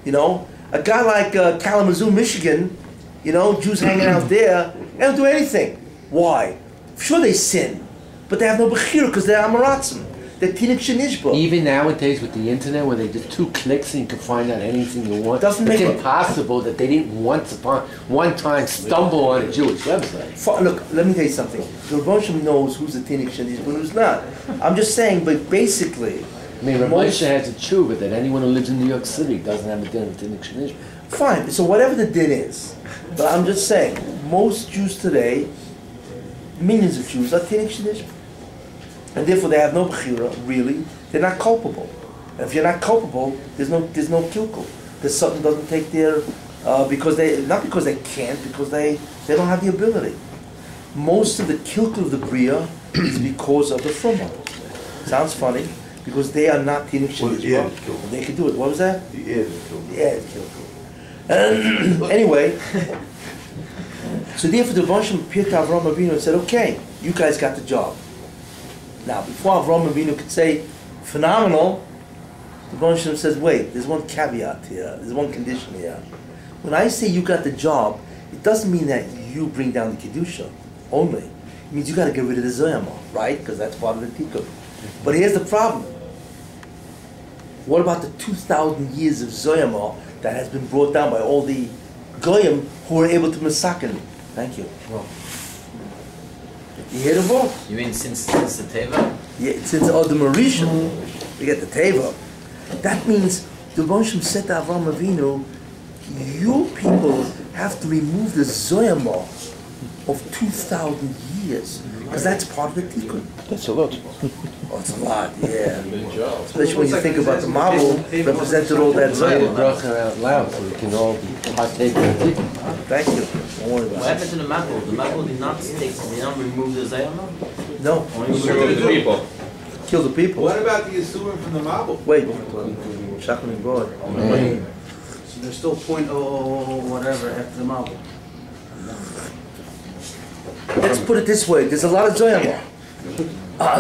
You know? A guy like Kalamazoo, Michigan, you know, Jews hanging out there, they don't do anything. Why? Sure they sin, but they have no Bechira because they're Amaratzim. They're Tinik Shenishba. Even nowadays with the internet, where they just 2 clicks and you can find out anything you want, Doesn't it's make impossible that they didn't one time stumble on a Jewish website. Look, let me tell you something. The Rebbe knows who's a Tinik Shenishba and who's not. I'm just saying, but basically... I mean, Rabbi Moshe has a tshuva that anyone who lives in New York City doesn't have a din of Tinik Shenishba. Fine, so whatever the din is, but I'm just saying, most Jews today, millions of Jews, are Tinik Shenishba. And therefore they have no bechira, really. They're not culpable. And if you're not culpable, there's no kilkul. The Satan doesn't take their, not because they can't, because they don't have the ability. Most of the kilkul of the Bria is because of the Fruma. Sounds funny, because they are not Tinik Shenishba. They can do it. What was that? The added kilkul. The added kilkul. Anyway, so therefore the Vashim appeared to Avram Avinu and said, okay, you guys got the job. Now, before Avram Avinu could say, phenomenal, the Vashim says, wait, there's one caveat here, there's one condition here. When I say you got the job, it doesn't mean that you bring down the Kedusha only. It means you got to get rid of the Zoyama, right? Because that's part of the Tikkun. But here's the problem. What about the 2,000 years of Zoyama that has been brought down by all the Goyim who were able to masakin? Thank you. Well, you hear the vote? you mean since the Teva? Yeah, since Adam Rishon. We get the teva. That means the Moshe said to Avraham Avinu, you people have to remove the zoyama of 2,000 years, because that's part of the tikkun. That's a lot. Oh, it's a lot, yeah. Especially when you think about the marble represented all that Say the zoyama. bracha out loud so we can all partake in it. Thank you. Don't worry What about it. happened to the Makol? The Makol did not remove the Zayama? No, Only Sure. remove the people. kill the people. What about the Yisurim from the marble? Wait, Shachman Broad. So there's still .000 whatever after the marble. Let's put it this way, there's a lot of zoyama.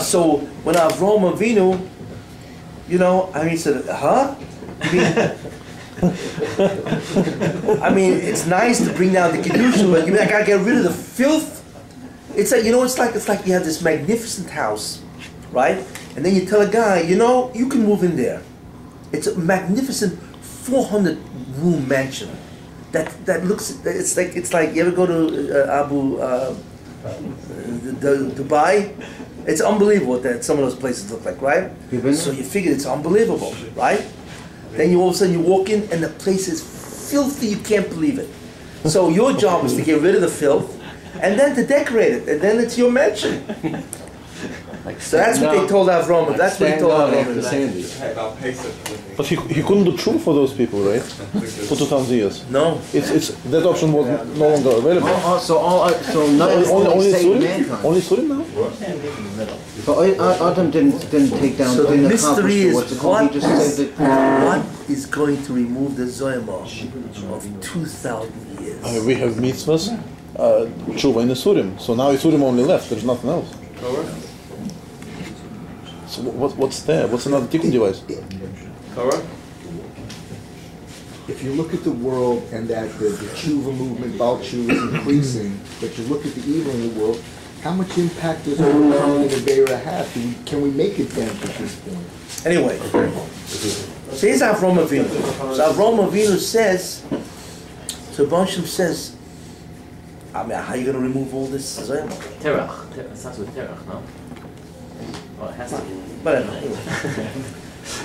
So when Avraham Avinu, he said, huh? I mean, it's nice to bring down the kedusha, but I gotta get rid of the filth. It's like, it's like you have this magnificent house, right? And then you tell a guy, you can move in there. It's a magnificent 400-room mansion. That looks, it's like you ever go to Dubai? It's unbelievable that some of those places look like, right? So you figure it's unbelievable, right? Then all of a sudden you walk in and the place is filthy, you can't believe it. So your job is to get rid of the filth and then to decorate it, and then it's your mansion. So that's what they told Avraham. That's what he told Avraham. But he couldn't do true for those people, right? For 2,000 years. No. It's that option was no longer available. So none of Only them saved Surim? mankind. Only Surim now? But Adam didn't take down. So the didn't mystery accomplish is what's it called? He just saved it. what is going to remove the zoyama of 2,000 years? We have mitzvahs, tshuva in the Surim. So now Surim only left. There's nothing else. So what's there? What's another tikkun device? Torah? If you look at the world and that the tshuva movement, Baal tshuva is increasing, but you look at the evil in the world, how much impact does overcoming the Beira have? Can we make a dent at this point? Anyway, so here's Avraham Avinu. So Avraham Avinu says, so Bonshim says, how are you going to remove all this zoyama? Terach. It starts with Terach, no? Oh, it has to be. But anyway.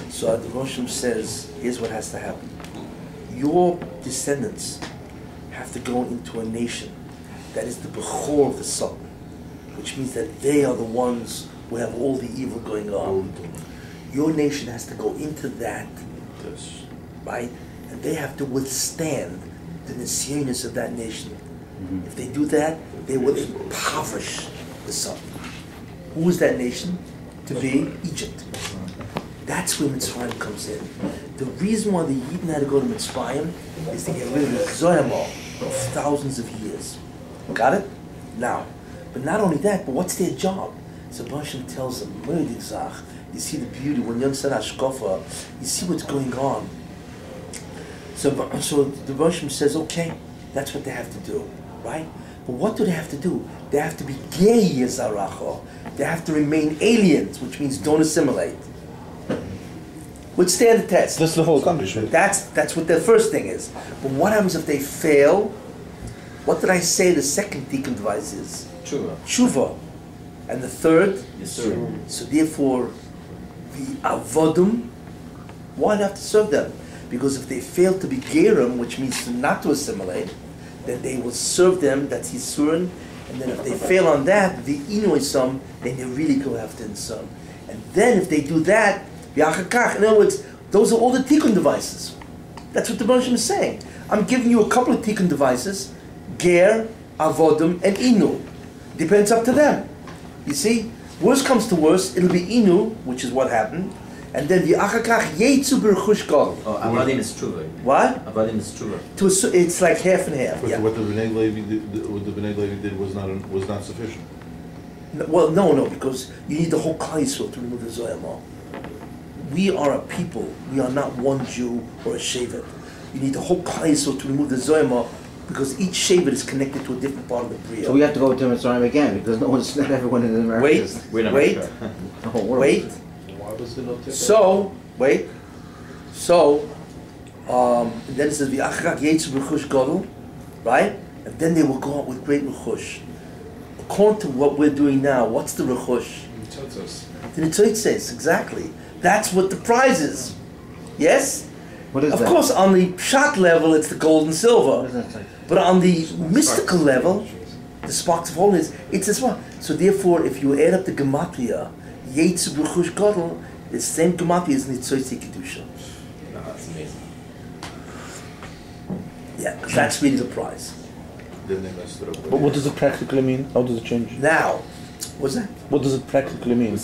So the Roshim says, here's what has to happen. Your descendants have to go into a nation that is the Bechor of the Sultan, which means that they are the ones who have all the evil going on. Your nation has to go into that, right? And they have to withstand the nisyonis of that nation. If they do that, they will impoverish the Sultan. Who is that nation? To be Egypt. That's where Mitzrayim comes in. The reason why the Yidden had to go to Mitzrayim is to get rid of the Zoyama of thousands of years. Got it? Now, but not only that, but what's their job? So Hashem tells them, you see the beauty, when you understand Ashkofa, you see what's going on. So the Hashem says, okay, that's what they have to do, right? But what do they have to do? They have to be gay Yezaracho. They have to remain aliens, which means don't assimilate. Withstand the test. That's the whole country, right? That's what the first thing is. But what happens if they fail? What did I say the second tikkun device is? Tshuva. And the third? So therefore, the avodim, why do you have to serve them? Because if they fail to be gerim, which means not to assimilate, then they will serve them, that's Yisurin, and then if they fail on that, the inoisam, then they really go after insam. And then if they do that, yachakach, in other words, those are all the tikkun devices. That's what the Moshe is saying. I'm giving you a couple of tikkun devices, ger, avodim, and inu. Depends up to them. You see, worst comes to worst, it'll be inu, which is what happened, and then the achakach yetzu b'rechush gadol. Oh, avadim is true. What? Avadim is true. It's like half and half. But Yeah. what the B'nai Levi did was not sufficient. No, because you need the whole Klal Yisrael to remove the Zoyama. We are a people. We are not one Jew or a Shevet. You need the whole Klal Yisrael to remove the Zoyama, because each Shevet is connected to a different part of the Bria. So we have to go to Mitzrayim again because not everyone in America is. Wait. The whole world. Wait. So, then it says, V'achak yetzu b'rechush gadol, right? And then they will go out with great rechush. According to what we're doing now, what's the rechush? The Nitzotzes, exactly. That's what the prize is. Yes? What is Of that? course, on the pshat level, it's the gold and What silver. is that like? But on the mystical level, the sparks of holiness, it's as well. So therefore, if you add up the gematria, Yetzu B'chush Gadol, the same gematria as Nitzoytei Kedusha. No, that's amazing. Yeah, because that's really the prize. Then they messed it up. But what does it practically mean? How does it change? Now, what's that? What does it practically mean?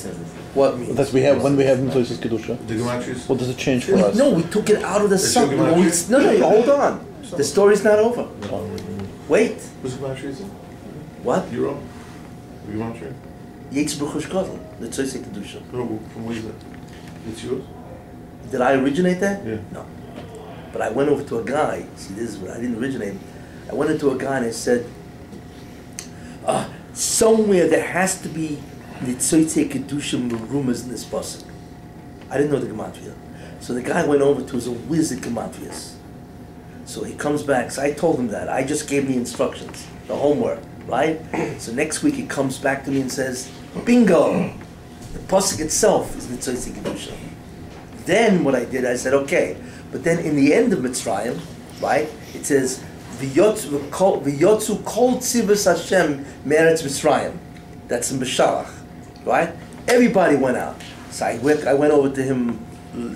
What means? That we have when we have Nitzoytei Kedusha. The Gematrias? What does it change for us? No, we took it out of the It's sun. your No, gematria? no, hold on. The story's not over. Wait. Who's the Gematrias? What? Your own? The Gematria? Yetzu B'chush Gadol, Nitzoytei Kedusha. No, from where is that? It's yours? Did I originate that? Yeah. No. But I went over to a guy. See, this is what I didn't originate. I went into a guy and I said, somewhere there has to be Nitzoytei Kedusha rumors in this pasuk. I didn't know the gematria. So the guy went over to his wizard gematrias. So he comes back. So I told him that. I just gave him the instructions, the homework, right? So next week he comes back to me and says, bingo! The pasuk itself is Nitzoytei Kedusha. Then what I did, I said, okay. But then in the end of Mitzrayim, right, it says, V'yotzu kol tzivus Hashem me'eretz Mitzrayim. That's in Beshalach, right? Everybody went out. So I went over to him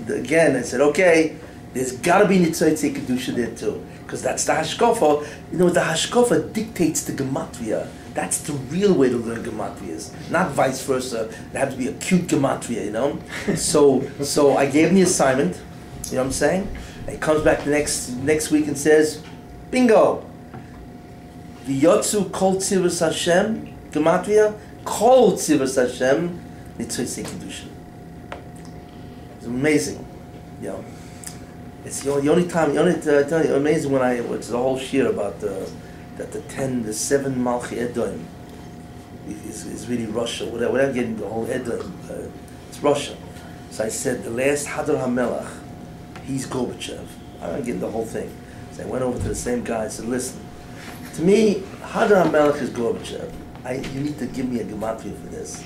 again and said, okay, there's got to be Nitzoytei Kedusha there too. Because that's the Hashkafa. You know, the Hashkafa dictates the Gematria. That's the real way to learn Gematrias, not vice versa. There has to be a cute Gematria, you know? So I gave him the assignment, you know what I'm saying? And he comes back the next week and says, bingo! V'yotzu kol tzivus Hashem, Gematria, kol tzivus Hashem, Nitzoytei Kedusha. It's amazing, you know? It's the only time, amazing when it's the whole shir about the 7 Malchi Edom is really Russia. Without getting the whole Edom, it's Russia. So I said the last Hadar HaMelech, he's Gorbachev. I'm not getting the whole thing. So I went over to the same guy and said, listen, to me, Hadar HaMelech is Gorbachev. You need to give me a gematria for this.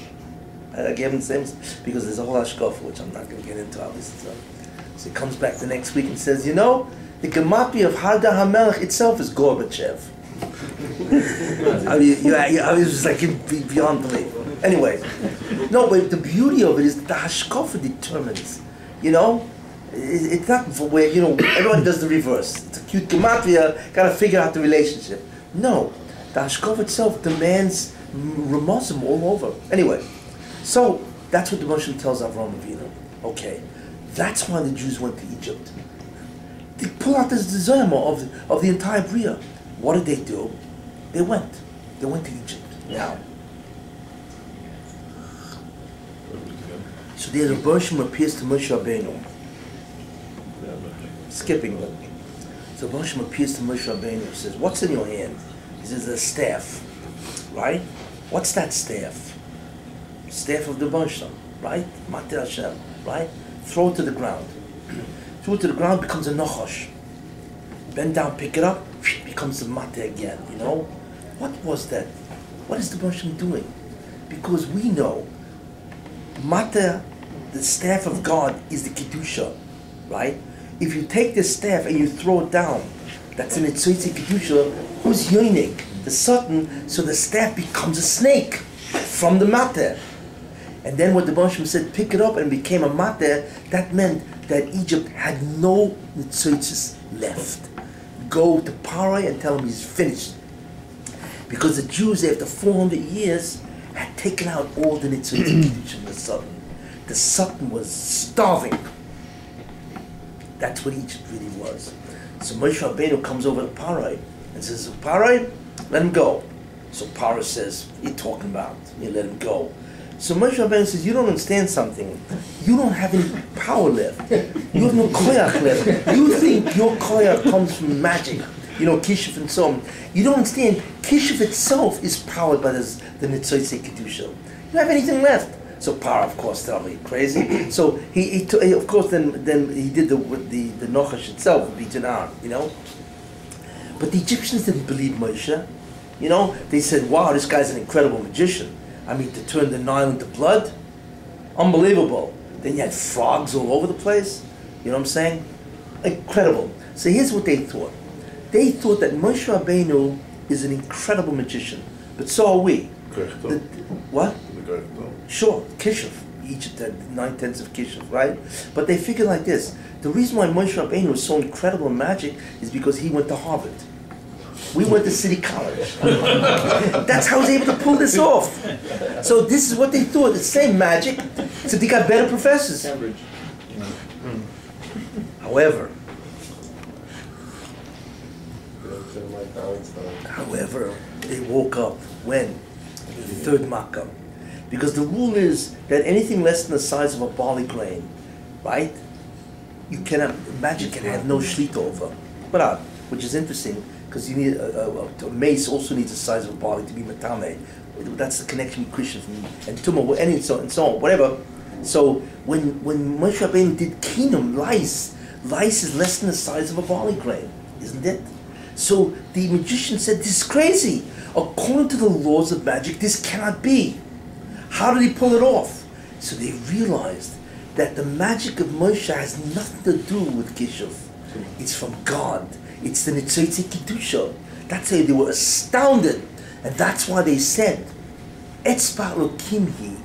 I gave him the same, because there's a whole hashkafa, which I'm not going to get into, obviously. So he comes back the next week and says, you know, the gematria of Hadar HaMelech itself is Gorbachev. I was just like beyond belief. Anyway, no, but the beauty of it is that the hashkafa determines. You know, it's not for where everybody does the reverse. It's a cute gematria, got to figure out the relationship. No, the hashkafa itself demands remorsim all over. Anyway, so that's what the Moshe tells Avraham Avinu. Okay, that's why the Jews went to Egypt. They pull out this desire of the entire Bria. What did they do? They went to Egypt. Now, so there's a Bershom appears to Moshe Rabbeinu. Skipping them. So Bershom appears to Moshe Rabbeinu and says, what's in your hand? He says, a staff. Right? What's that staff? Staff of the Bershom. Right? Matir Hashem. Right? Throw it to the ground. Throw it to the ground, becomes a nochosh. Bend down, pick it up, becomes a mate again, you know? What was that? What is the Bershom doing? Because we know mate, the staff of God, is the Kedusha, right? If you take the staff and you throw it down, that's in Nitzoytei Kedusha, who's yoinik? The Satan, so the staff becomes a snake from the mate. And then what the Bershom said, pick it up and became a mate, that meant that Egypt had no Nitzoytis left. Go to Parai and tell him he's finished. Because the Jews, after 400 years, had taken out all the Nitzoytis from the Satan. The Satan was starving. That's what Egypt really was. So Moshe Rabbeinu comes over to Parai and says, Parai, let him go. So Parai says, what are you talking about? You let him go. So Moshe Rabbeinu says, you don't understand something. You don't have any power left. You have no koyach left. You think your koyach comes from magic, kishuf and so on. You don't understand, kishuf itself is powered by the Nitzoytei Kedusha. You don't have anything left. So Parah, of course, tell me you're crazy. So he of course, then he did the nochash itself, the Bijanar, But the Egyptians didn't believe Moshe. They said, wow, this guy's an incredible magician. I mean, to turn the Nile into blood? Unbelievable. Then you had frogs all over the place. You know what I'm saying? Incredible. So here's what they thought. They thought that Moshe Rabbeinu is an incredible magician, but so are we. What? Sure, Kishuv. Egypt had 9/10 of Kishuv, right? But they figured like this. The reason why Moshe Rabbeinu was so incredible in magic is because he went to Harvard. We went to City College. That's how he was able to pull this off. So this is what they thought. The same magic. So they got better professors. Cambridge. However, they woke up when? The third Makkah. Because the rule is that anything less than the size of a barley grain, right? You cannot, magic can have no shlita over. But which is interesting, because you need a mace also needs the size of a barley to be matame. That's the connection with Krishna and Tumah, and so on, whatever. So when Moshe Rabbeinu did kingdom, lice is less than the size of a barley grain, isn't it? So the magician said, this is crazy. According to the laws of magic, this cannot be. How did he pull it off? So they realized that the magic of Moshe has nothing to do with Kishuv. It's from God. It's the Nitzotze Kedusha. That's why they were astounded. And that's why they said, Etzba Elokim Hi.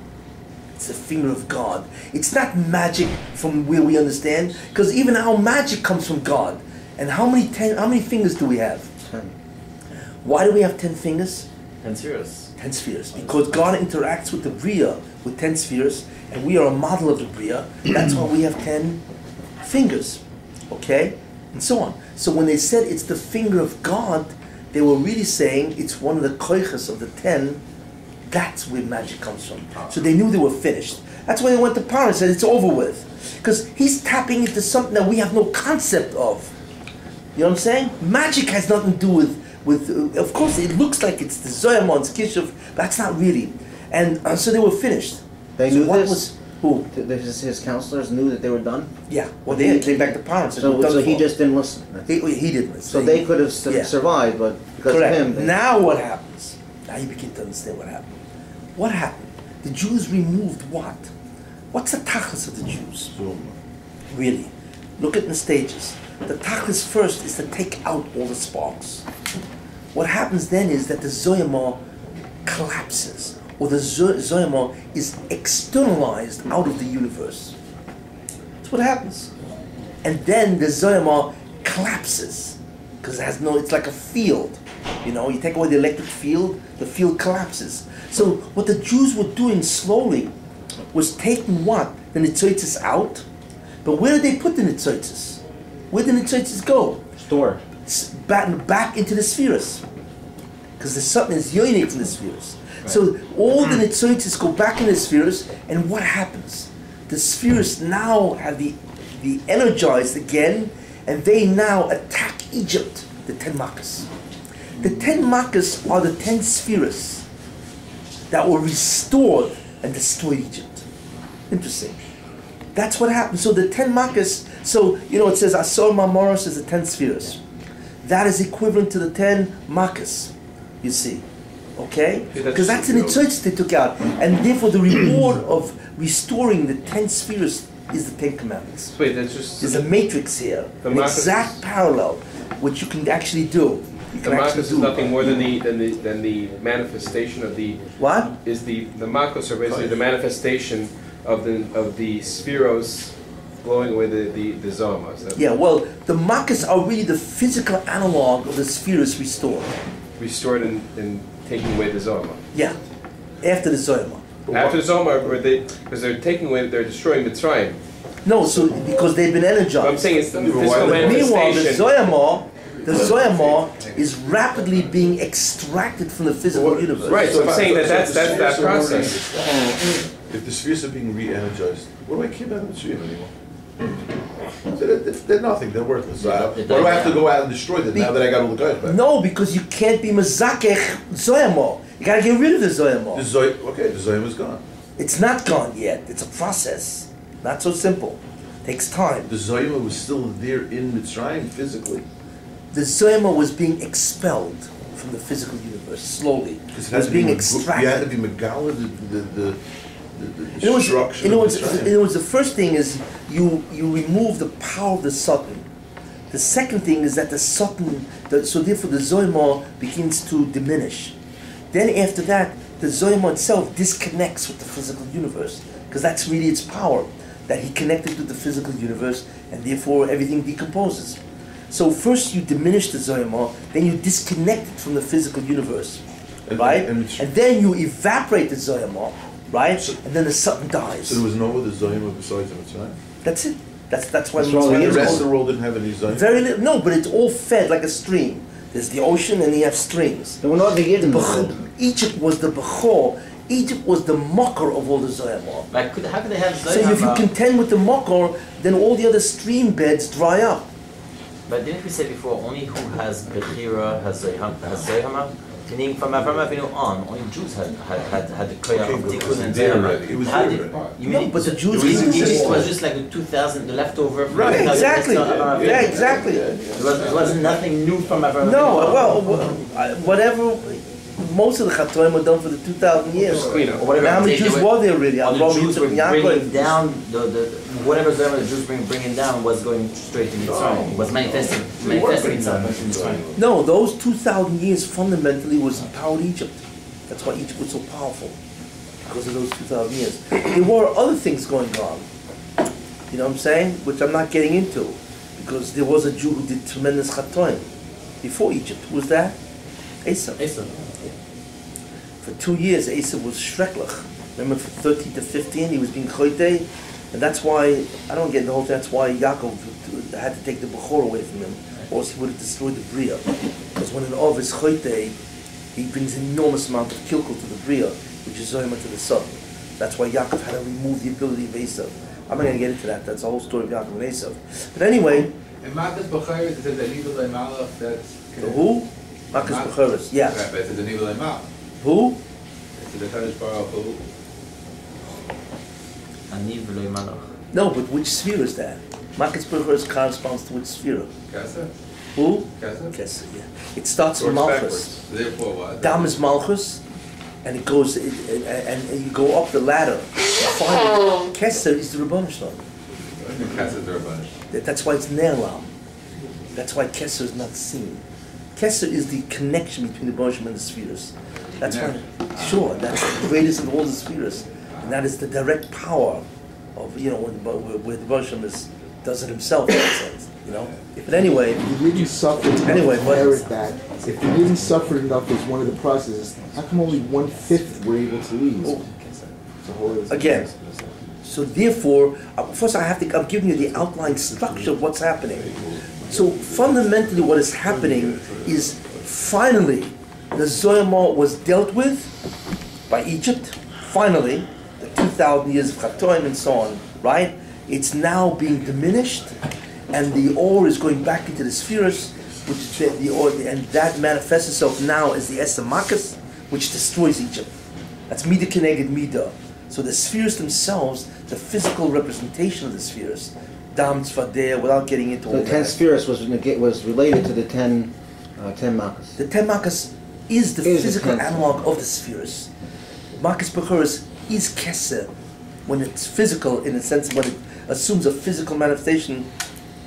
It's the finger of God. It's not magic from where we understand, because even our magic comes from God. And how many fingers do we have? 10. Why do we have 10 fingers? 10 spheres. 10 spheres. Because God interacts with the Bria with 10 spheres, and we are a model of the Bria. That's why we have 10 fingers. Okay? And so on. So when they said it's the finger of God, they were really saying it's one of the koiches of the 10. That's where magic comes from. So they knew they were finished. That's why they went to Paro and said it's over with. Because he's tapping into something that we have no concept of. You know what I'm saying? Magic has nothing to do with of course it looks like it's the Zoyamon, Kishuv, but that's not really. And so they were finished. They so knew what this? Was, who? His counselors knew that they were done? Yeah. Well, they came back to Paro and said, so he just didn't listen. He didn't listen. So they could have survived, but because Correct. of him... They... Now what happens? Now you begin to understand what happened. What happened? The Jews removed what? What's the tachlis of the Jews? Really? Look at the stages. The tachlis first is to take out all the sparks. What happens then is that the Zoyama collapses, or the Zoyama is externalized out of the universe. That's what happens. And then the Zoyama collapses, because it has no, it's like a field. You know, you take away the electric field, the field collapses. So what the Jews were doing slowly was taking what? The nitzotzes out. But where did they put the nitzotzes? Where did the nitzotzes go? Store. Back into the spheres. Because the something is yoinik from the spheres. Right. So all the nitzotzes go back in the spheres, and what happens? The spheres now have the energized again, and they now attack Egypt, the 10 makas. The 10 makas are the 10 spheres that were restored and destroyed Egypt. Interesting. That's what happened. So the 10 makas, so, you know, it says Asor Mamoros is the 10 spheres. That is equivalent to the 10 makas, you see. Okay? Because that's an nitzotzes they took out. And therefore the reward of restoring the 10 spheres is the 10 commandments. Wait, that's just... There's a matrix here, an exact parallel, which you can actually do. The Makos is nothing more than the manifestation of the... What? Is the Makos are basically the manifestation of the spheros blowing away the zomas. Yeah, well, the makas are really the physical analog of the spheres restored. Restored and taking away the zoma. Yeah, after the zoma. After the zoma, because they're taking away, they're destroying Mitzrayim. No, so because they've been energized. But I'm saying it's the physical manifestation. Meanwhile, the Zoyama is rapidly being extracted from the physical universe. Right, so I'm saying that's that process. If the spheres are being re-energized, what do I care about the Mitzrayim anymore? They're nothing, they're worthless. Why do I have to go out and destroy them now that I got all the guys back? No, because you can't be Mazakech Zoyama. You gotta get rid of the Zoyama. Okay, the Zoyama is gone. It's not gone yet. It's a process. Not so simple. Takes time. The Zoyama was still there in Mitzrayim physically. The Zoyama was being expelled from the physical universe slowly. It was being extracted. You had to be Megala, structure. In other words, the first thing is you remove the power of the Satan. The second thing is that the Satan, so therefore the Zoyma begins to diminish. Then after that, the Zoyma itself disconnects with the physical universe, because that's really its power, that he connected to the physical universe, and therefore everything decomposes. So first you diminish the Zoyma, then you disconnect it from the physical universe, right? And then you evaporate the Zoyma, right? And then the Satan dies. So there was no other Zoyma besides him, right? That's it. That's why the rest of the world didn't have any Zoyma? Very little. No, but it's all fed like a stream. There's the ocean and you have streams. There were not the Egypt was the Bechor. Egypt was the mocker of all the Zoyama. Like, how could they have Zoyama? So if you contend with the mocker, then all the other stream beds dry up. But didn't we say before, only who has Bechira has Zoyama? Meaning from Avraham Avinu on, only Jews had the Koyach of Tikkun and Zoyama. It was there already. No, but the Jews Egypt was just like the 2000, the leftover. From right, exactly. Yeah, exactly. It wasn't nothing new from Avraham Avinu. No, well, whatever. Most of the Chatoim were done for the 2,000 years. Or whatever. Now, how many Jews were there really? The Jews were bringing down whatever Zoyama the Jews bringing down was going straight to Mitzrayim. Was manifesting itself in Mitzrayim. No, those 2,000 years fundamentally was empowered Egypt. That's why Egypt was so powerful, because of those 2,000 years. There were other things going on, you know what I'm saying, which I'm not getting into, because there was a Jew who did tremendous Chatoim before Egypt. Who was that? Esav. For 2 years, Esav was Shreklach. Remember, from 13 to 15, he was being Choytei, and that's why, I don't get the whole thing, that's why Yaakov had to take the Bechor away from him, or else he would have destroyed the Bria. Because when an Ov is Choytei, he brings an enormous amount of kilkul to the Bria, which is Zoyma to the sun. That's why Yaakov had to remove the ability of Esav. I'm not going to get into that, that's the whole story of Yaakov and Esav. But anyway... And Makas Bechor, it says that Nibel Malach, that's... The who? Makas Bechoros, yeah. Right, but it says the Nibel Malach. Who? The Kaddish Baruch Hu. No, but which sphere is that? Makas Bechoros corresponds to which sphere? Kesser. Who? Kesser. Kesser, yeah. It starts with Malchus. Therefore what? Dam is Malchus, and it goes, and you go up the ladder. Finally, Kesser is the Rebbeinu Shalom. Kesser is the Rebbeinu. That's why it's Ne'elam. That's why Kesser is not seen. Kesser is the connection between the Rebbeinu Shalom and the spheres. That's why, sure, that's the greatest of all the spheres. And that is the direct power of, you know, where the Rebbeinu does it himself, in that sense, you know. But anyway, if you didn't suffer enough to inherit that, if you didn't suffer enough as one of the processes, how come only 1/5 were able to leave? Again, so therefore, first I'm giving you the outline structure of what's happening. So fundamentally what is happening is finally the Zoyama was dealt with by Egypt, finally, the 2,000 years of Chatoim and so on, right? It's now being diminished, and the ore is going back into the spheres, which is the ore, and that manifests itself now as the Esamakas, which destroys Egypt. That's Midah Keneged Midah. So the spheres themselves, the physical representation of the spheres, Dam Tzvadeh, without getting into all that. The 10 spheres was related to the 10 Makas. The 10 Makas is the physical analog of the spheres. Makas Bechoros is Kesser. When it's physical, in a sense, when it assumes a physical manifestation,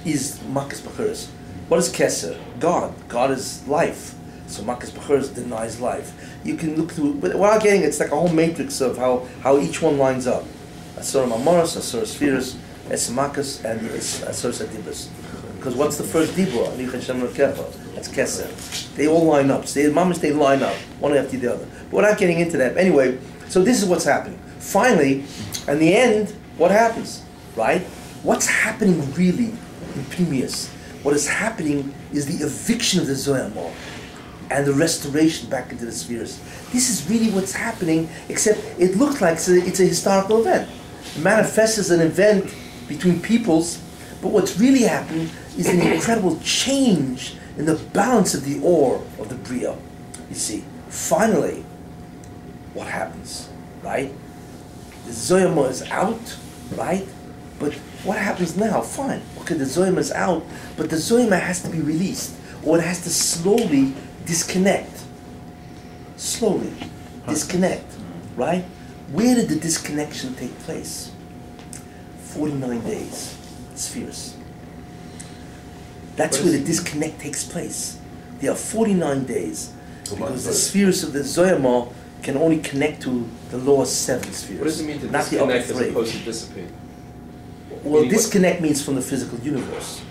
is Makas Bechoros. What is Kesser? God. God is life. So Makas Bechoros denies life. You can look through, but without getting, it's like a whole matrix of how each one lines up. Asura Mamoros, Asura Spheres, Esamakas, and Asura Sadibas. Because what's the first Dibra? That's Kesser. They all line up. They line up, one after the other. But we're not getting into that. Anyway, so this is what's happening. Finally, in the end, what happens? Right? What's happening really in Pneumius? What is happening is the eviction of the Zoyama and the restoration back into the spheres. This is really what's happening, except it looks like it's a historical event. It manifests as an event between peoples, but what's really happening is an incredible change in the balance of the ore of the Bria. You see, finally, what happens, right? The Zoyama is out, right? But what happens now? Fine, okay, the Zoyama is out, but the Zoyama has to be released, or it has to slowly disconnect. Slowly disconnect, right? Where did the disconnection take place? 49 days, spheres. That's where the disconnect takes place. There are 49 days because the spheres of the Zoyama can only connect to the lower 7 spheres. What does it mean to not the upper disconnect as 3. opposed to dissipate? Well, disconnect means from the physical universe,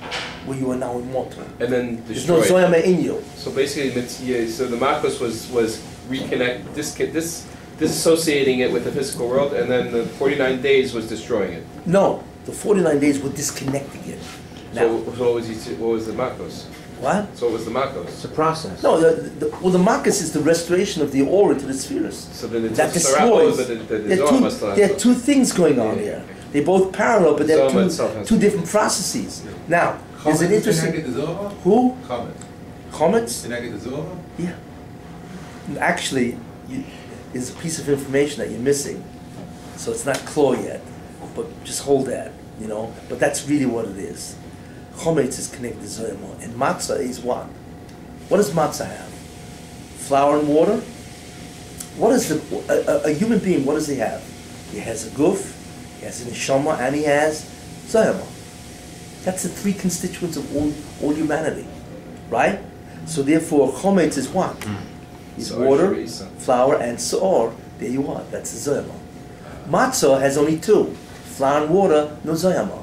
where you are now immortal. And then There's no destroyed. Zoyama in you. So basically, so the Makos was disassociating it with the physical world, and then the 49 days was destroying it. No, the 49 days were disconnecting it. Now, So what was the Makos? what? So what was the Makos? It's a process. No, the Marcus is the restoration of the aura to the spheres. So then it's That destroys. There are two things going on here. They're both parallel, but they're two different processes. Now, there's an interesting... Who? Comets? Yeah. Actually, there's a piece of information that you're missing. So it's not clear yet. But just hold that, you know. But that's really what it is. Chometz is connected to Zoyama. And matzah is what? What does matzah have? Flour and water? What is a human being, what does he have? He has a guf, he has a neshama, and he has Zoyama. That's the 3 constituents of all humanity, right? So therefore, chometz is what? It's water, flour, and soor. There you are. That's the Zoyama. Matzah has only 2. Flour and water, no Zoyama.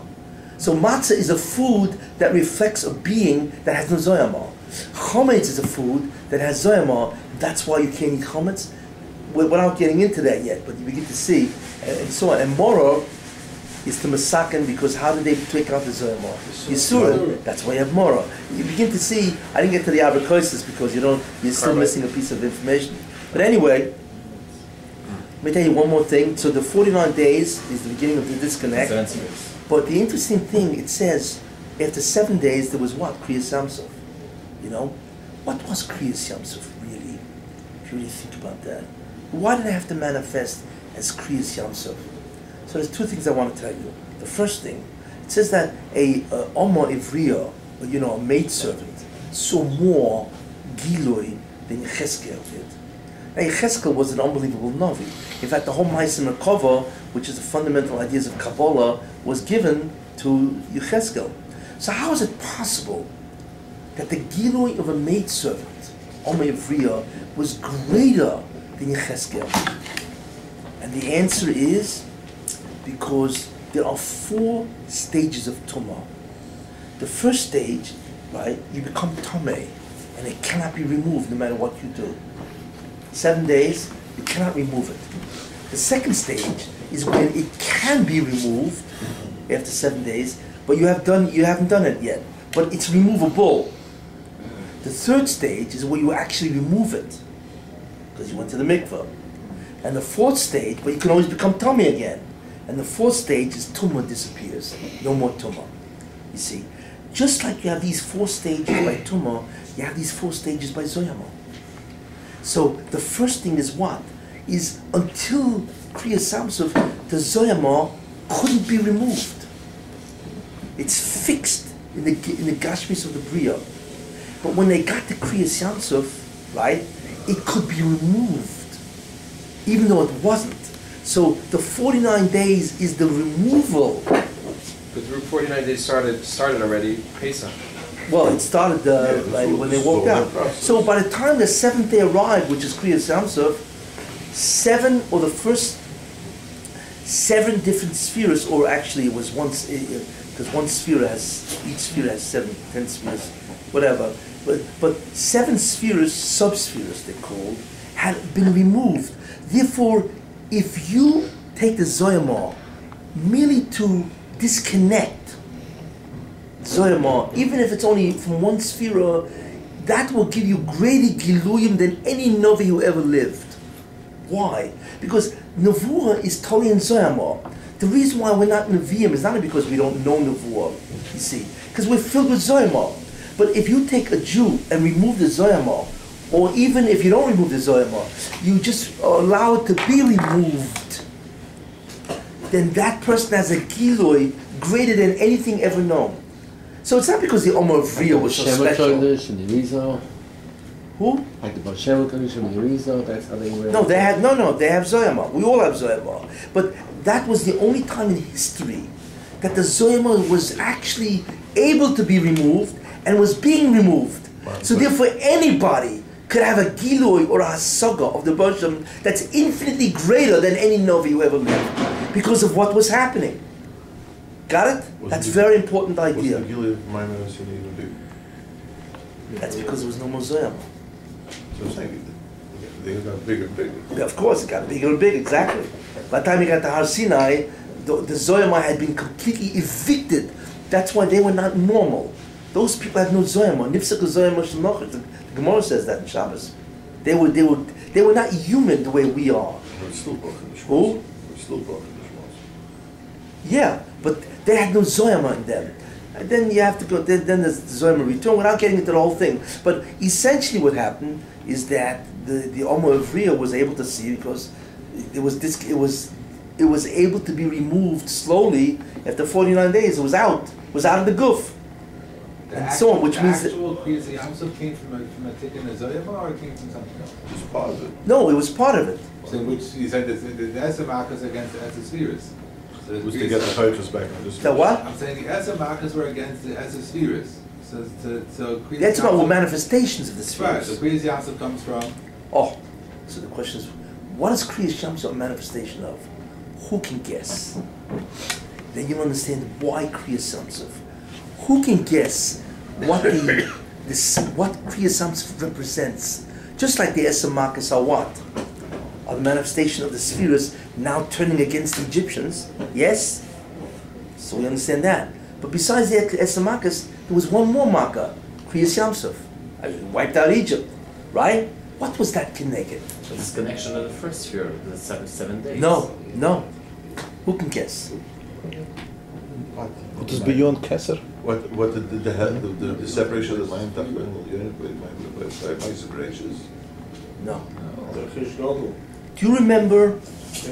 So matzah is a food that reflects a being that has no Zoyama. Chometz is a food that has Zoyama. That's why you can't eat chometz. Without getting into that yet, but you begin to see, and so on. And Mora is the Masakan, because how did they take out the Zoyama? Yisurin, that's why you have Mora. You begin to see, I didn't get to the Abrakosis because you're still missing a piece of information. But anyway, let me tell you one more thing. So the 49 days is the beginning of the disconnect. But the interesting thing, it says, after 7 days, there was what? Kriyas Yamsuf. You know? What was Kriyas Yamsuf really? If you really think about that. Why did it have to manifest as Kriyas Yamsuf? So there's 2 things I want to tell you. The first thing, it says that a Oma Ivriya, a maidservant, saw more Giloi than Yecheskel did. Now Yecheskel was an unbelievable Navi. In fact, the whole Ma'aseh Merkava, which is the fundamental ideas of Kabbalah, was given to Yecheskel. So how is it possible that the Giloi of a maidservant, Oma Ivriya, was greater than Yecheskel? And the answer is because there are 4 stages of Tumah. The first stage, right, you become Tomei, and it cannot be removed no matter what you do. 7 days, you cannot remove it. The second stage is when it can be removed after 7 days, but you haven't done it yet, but it's removable. The third stage is where you actually remove it, because you went to the mikveh. And the fourth stage, but you can always become tummy again. And the fourth stage is tumah disappears. No more tumah. You see, just like you have these 4 stages by tumah, you have these 4 stages by zoyama. So the first thing is what? Is until Kriya Samsuf, the zoyama couldn't be removed. It's fixed in the gashmis of the bria. But when they got to Kriya Samsuf, right, it could be removed, even though it wasn't. So the 49 days is the removal. But the 49 days started already, Pesach. Well, it started when they walked out. So by the time the 7th day arrived, which is Kriya Samsuf, 7 or the first 7 different spheres, or actually it was once, because each sphere has 10 spheres, whatever. But 7 spheres, subspheres they're called, had been removed. Therefore, if you take the Zoyama merely to disconnect Zoyama, even if it's only from one sphere, that will give you greater Giluyim than any Novi who ever lived. Why? Because Nevuah is totally in Zoyama. The reason why we're not Nevi'im is not because we don't know Nevuah, you see, because we're filled with Zoyama. But if you take a Jew and remove the Zoyama, or even if you don't remove the Zoyama, you just allow it to be removed, then that person has a Giloi greater than anything ever known. So it's not because the Omer of Vriya was so special. Who? Like the Bolshevik tradition, the Rizal, that's how they were. No, they have they have Zoyama. We all have Zoyama. But that was the only time in history that the Zoyama was actually able to be removed and was being removed. So therefore anybody could have a Giloi or a Hasaga of the Bolshevik that's infinitely greater than any Novi who ever lived because of what was happening. Got it? That's a very important idea. Was the Gilui of Maimonides even big? That's because there was no more Zoyama. So I'm saying they got bigger and bigger. Yeah, of course, it got bigger and bigger, exactly. By the time you got to Har Sinai, the Zoyama had been completely evicted. That's why they were not normal. Those people had no Zoyama. Nifsek Zoyama Shemachit. The Gemara says that in Shabbos. They were not human the way we are. It's still broken. Who? It's still broken. Yeah, but they had no Zoyama in them. And then you have to go, then there's the Zoyama return, without getting into the whole thing. But essentially what happened is that the Omer of Ria was able to see, because it was able to be removed slowly after 49 days. It was out of the goof. And so on, which means that... The actual Kriyas Yamsuf came from a Tikkun Zoyama, or it came from something else? It was part of it. No, it was part of it. So which, you said the Esser Marcus against the Esser Spheres. So It was to get the focus back on this. The what? I'm saying the Esser Marcus were against the Esser Spheres. So Kriyas That's about Yamsuf- manifestations of the Right, spheres. so Kriyas Yamsuf comes from... Oh, so the question is, what is Kriyas Yamsuf a manifestation of? Who can guess? Then you'll understand why Kriyas Yamsuf. Who can guess what what Kriyas Yamsuf represents? Just like the Esser Marcus are what? A manifestation of the spheres now turning against the Egyptians. Yes? So we understand that. But besides the Esser Marcus, there was one more marker, Kriyas Yamsuf. I mean, wiped out Egypt, right? What was that connected? This connection to the first sphere, the seven days. No. Who can guess? What is beyond Kesser? What the separation of the mind unit by separations? No. Do you remember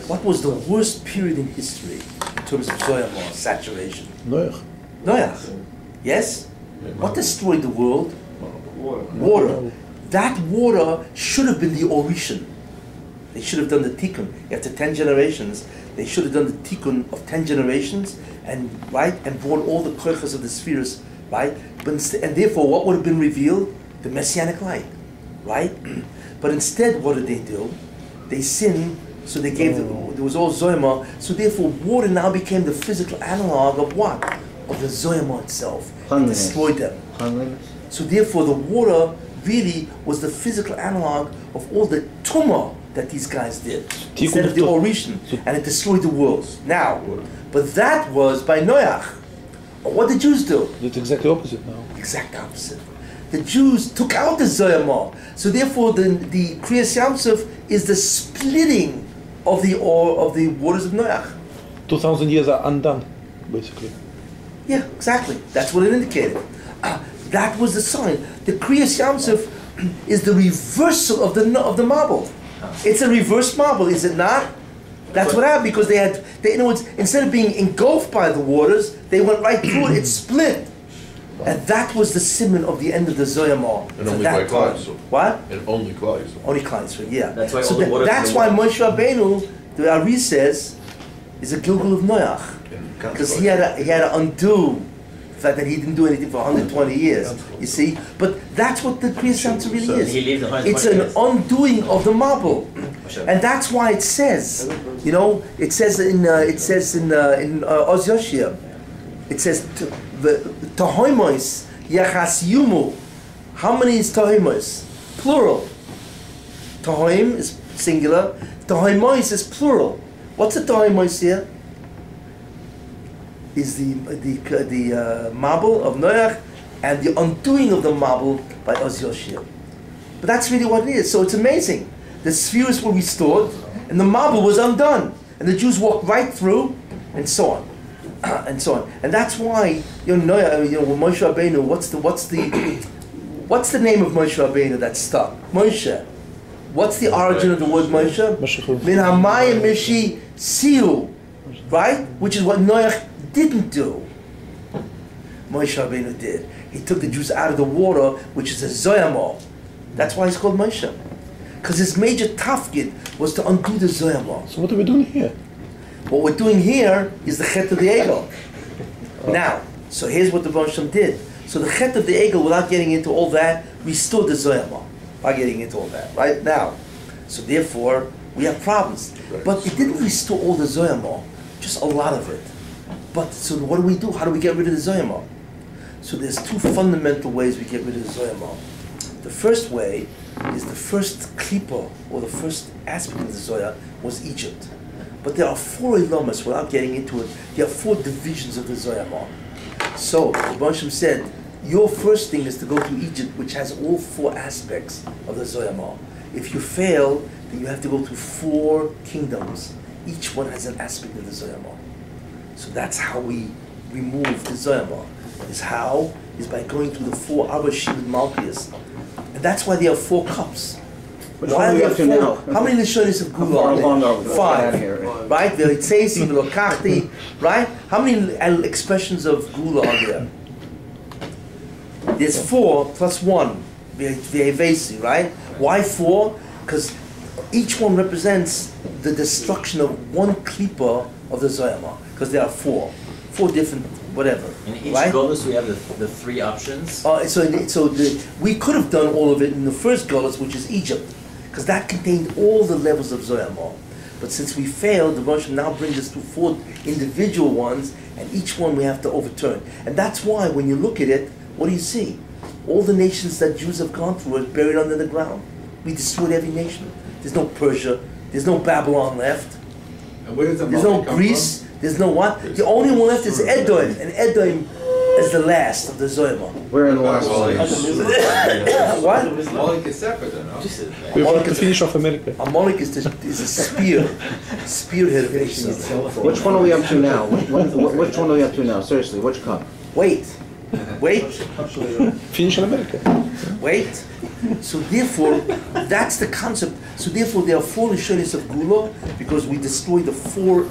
what was the worst period in history in terms of Zoyama, saturation? Noach. Noach. Yes? What destroyed the world? Water. That water should have been the Orishan. They should have done the tikkun. After 10 generations, they should have done the tikkun of 10 generations and brought all the koichas of the spheres, right? And therefore, what would have been revealed? The messianic light, right? But instead, what did they do? They sinned, so they gave there was all Zoyama. So therefore, water now became the physical analog of what? Of the Zoyama itself. It destroyed them. So therefore, the water really was the physical analog of all the tumah that these guys did, instead of the Orishan, and it destroyed the world. Now, but that was by Noach. What did the Jews do? It's exactly opposite now. Exact opposite. The Jews took out the Zoyama. So therefore, the Kriyas Yamsuf is the splitting of the waters of Noach. 2,000 years are undone, basically. Yeah, exactly. That's what it indicated. That was the sign. The Kriyas Yamsuf is the reversal of the marble. It's a reverse marble, is it not? That's what happened, because in other words, instead of being engulfed by the waters, they went right through it. It split. And that was the simon of the end of the Zoyama. And only by Klai. What? And only Klai. Only Klai, yeah. That's why so all the waters that's why Moshe Rabbeinu, the Ari says, is a Gilgul of Noach. Because he had to undo the fact that he didn't do anything for 120 years. You see? But that's what the Kriyas Yamsuf really is. He lived 120 It's an years. undoing of the marble. And that's why it says, it says in Oz Yoshia, it says, Tahoimos Yachas Yumu. How many is Tahoimos? Plural. Tahoim is singular. Tahoimos is plural. What's the Tahoimos here? Is the marble of Noach and the undoing of the marble by Oz Yoshia. But that's really what it is. So it's amazing. The spheres were restored and the marble was undone. And the Jews walked right through, and so on. And so on. And that's why, Moshe Rabbeinu, what's the name of Moshe Rabbeinu that stuck? Moshe. What's the origin of the word Moshe? Min hamayim mishi siu. Right? Which is what Noach didn't do. Moshe Rabbeinu did. He took the Jews out of the water, which is a Zoyama. That's why he's called Moshe. Because his major tafkid was to undo the Zohar law. So what are we doing here? What we're doing here is the Chet of the Egel. Now, so here's what the Baruch Shem did. So the Chet of the Egel, without getting into all that, restored the Zohar law. By getting into all that, right? Now, so therefore, we have problems. But it didn't restore all the Zohar law, just a lot of it. But, so what do? How do we get rid of the Zohar law? So there's two fundamental ways we get rid of the Zohar law. The first way is the first klipa, or the first aspect of the Zohar, was Egypt. But there are 4 ilamas, without getting into it, there are 4 divisions of the Zohar law. So, the Baruch Shem said, your first thing is to go to Egypt, which has all 4 aspects of the Zohar law. If you fail, then you have to go to 4 kingdoms. Each one has an aspect of the Zohar law. So that's how we remove the Zohar law. Is by going through the 4 Abba Shimon Malchus. And that's why there are 4 cups. Which one are we up to now? How many Lishonis of Gula are there? 5. Right? V'ritzesi, v'lokachti. Right? How many expressions of Gula are there? There's 4 plus 1. V'hevesi, right? Why 4? Because each one represents the destruction of one klipa of the Zohar. Because there are 4 different whatever. In each right? Golus we have the 3 options. We could have done all of it in the first Golus, which is Egypt, because that contained all the levels of Zohar. But since we failed, the Rosh now brings us to 4 individual ones, and each one we have to overturn. And that's why when you look at it, what do you see? All the nations that Jews have gone through are buried under the ground. We destroyed every nation. There's no Persia. There's no Babylon left. And where does the There's no Greece. There's no what? The only one left is Edom, and Edom is the last of the Zohar. We're in the last one. What? Amalek is separate, no? We want to finish off America. Amalek is a spearhead of Esau. Which one are we up to now? Which one are we up to now? Seriously, which cup? Wait. Finish in America. Wait. So therefore, that's the concept. So therefore, there are 4 Lishonis of Gula, because we destroyed the 4